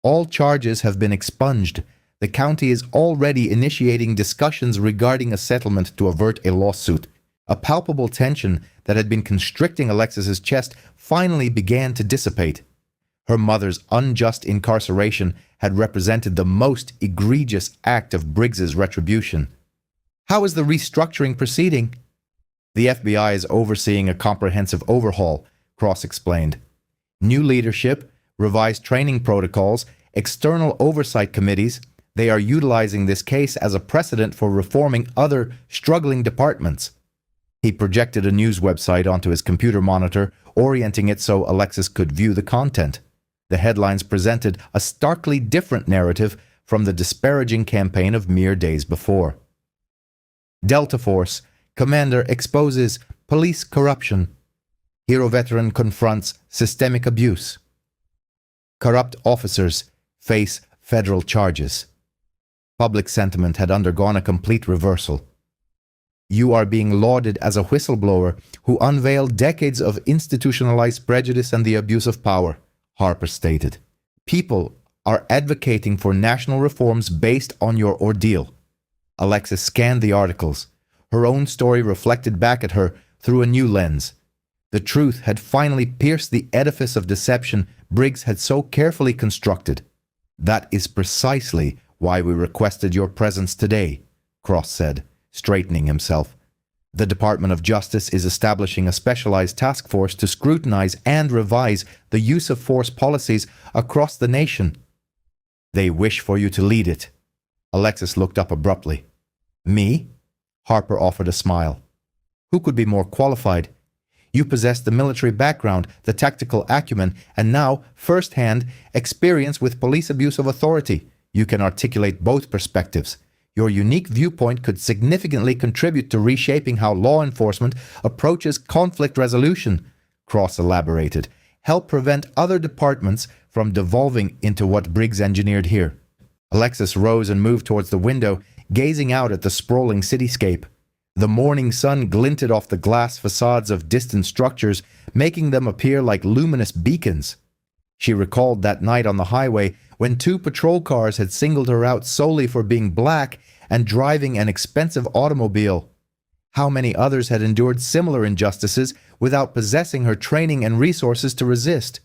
"All charges have been expunged. The county is already initiating discussions regarding a settlement to avert a lawsuit." A palpable tension that had been constricting Alexis's chest finally began to dissipate. Her mother's unjust incarceration had represented the most egregious act of Briggs's retribution. "How is the restructuring proceeding?" "The FBI is overseeing a comprehensive overhaul," Cross explained. "New leadership, revised training protocols, external oversight committees. They are utilizing this case as a precedent for reforming other struggling departments." He projected a news website onto his computer monitor, orienting it so Alexis could view the content. The headlines presented a starkly different narrative from the disparaging campaign of mere days before. "Delta Force, Commander exposes police corruption. Hero veteran confronts systemic abuse. Corrupt officers face federal charges." Public sentiment had undergone a complete reversal. "You are being lauded as a whistleblower who unveiled decades of institutionalized prejudice and the abuse of power," Harper stated. "People are advocating for national reforms based on your ordeal." Alexis scanned the articles. Her own story reflected back at her through a new lens. The truth had finally pierced the edifice of deception Briggs had so carefully constructed. "That is precisely why we requested your presence today," Cross said, straightening himself. "The Department of Justice is establishing a specialized task force to scrutinize and revise the use of force policies across the nation. They wish for you to lead it." Alexis looked up abruptly. "Me?" Harper offered a smile. "Who could be more qualified? You possess the military background, the tactical acumen, and now, first-hand, experience with police abuse of authority. You can articulate both perspectives. Your unique viewpoint could significantly contribute to reshaping how law enforcement approaches conflict resolution," Cross elaborated. "Help prevent other departments from devolving into what Briggs engineered here." Alexis rose and moved towards the window, gazing out at the sprawling cityscape. The morning sun glinted off the glass facades of distant structures, making them appear like luminous beacons. She recalled that night on the highway when 2 patrol cars had singled her out solely for being black and driving an expensive automobile. How many others had endured similar injustices without possessing her training and resources to resist?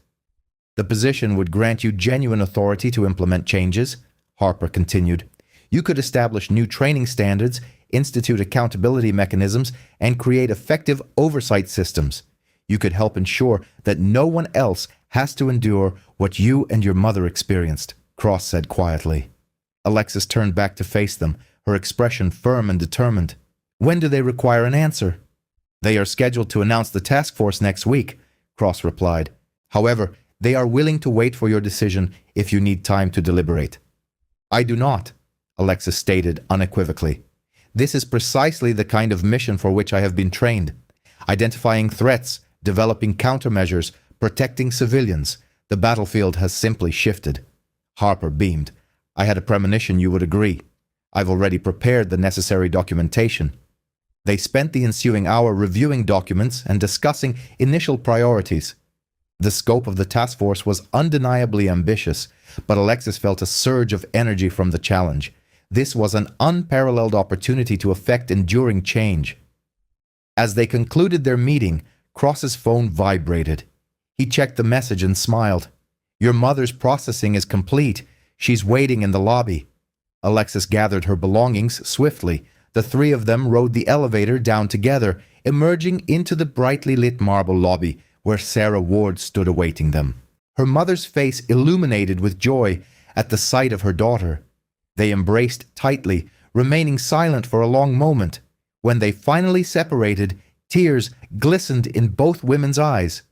"The position would grant you genuine authority to implement changes," Harper continued. "You could establish new training standards, institute accountability mechanisms, and create effective oversight systems. You could help ensure that no one else has to endure what you and your mother experienced," Cross said quietly. Alexis turned back to face them, her expression firm and determined. "When do they require an answer?" "They are scheduled to announce the task force next week," Cross replied. "However, they are willing to wait for your decision if you need time to deliberate." "I do not," Alexis stated unequivocally. "This is precisely the kind of mission for which I have been trained. Identifying threats, developing countermeasures, protecting civilians. The battlefield has simply shifted." Harper beamed. "I had a premonition you would agree. I've already prepared the necessary documentation." They spent the ensuing hour reviewing documents and discussing initial priorities. The scope of the task force was undeniably ambitious, but Alexis felt a surge of energy from the challenge. This was an unparalleled opportunity to effect enduring change. As they concluded their meeting, Cross's phone vibrated. He checked the message and smiled. "Your mother's processing is complete. She's waiting in the lobby." Alexis gathered her belongings swiftly. The 3 of them rode the elevator down together, emerging into the brightly lit marble lobby where Sarah Ward stood awaiting them. Her mother's face illuminated with joy at the sight of her daughter. They embraced tightly, remaining silent for a long moment. When they finally separated, tears glistened in both women's eyes.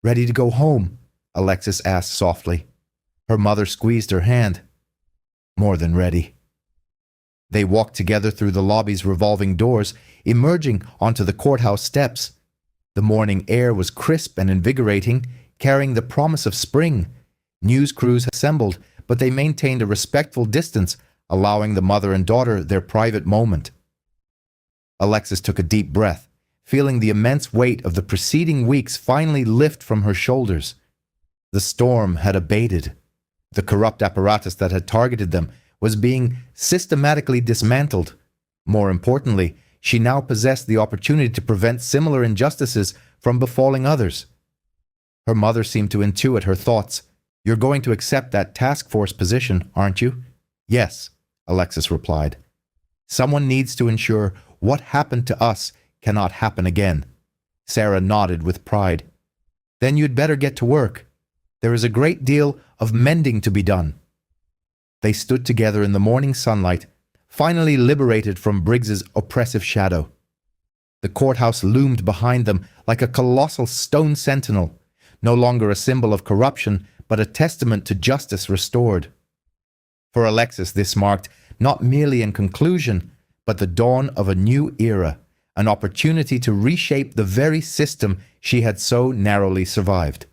Ready to go home? Alexis asked softly. Her mother squeezed her hand. More than ready. They walked together through the lobby's revolving doors, emerging onto the courthouse steps. The morning air was crisp and invigorating, carrying the promise of spring. News crews assembled, but they maintained a respectful distance, allowing the mother and daughter their private moment. Alexis took a deep breath, feeling the immense weight of the preceding weeks finally lift from her shoulders. The storm had abated. The corrupt apparatus that had targeted them was being systematically dismantled. More importantly, she now possessed the opportunity to prevent similar injustices from befalling others. Her mother seemed to intuit her thoughts. You're going to accept that task force position, aren't you? Yes, Alexis replied. Someone needs to ensure what happened to us cannot happen again. Sarah nodded with pride. Then you'd better get to work. There is a great deal of mending to be done. They stood together in the morning sunlight, finally liberated from Briggs's oppressive shadow. The courthouse loomed behind them like a colossal stone sentinel, no longer a symbol of corruption, but a testament to justice restored. For Alexis, this marked not merely a conclusion, but the dawn of a new era, an opportunity to reshape the very system she had so narrowly survived.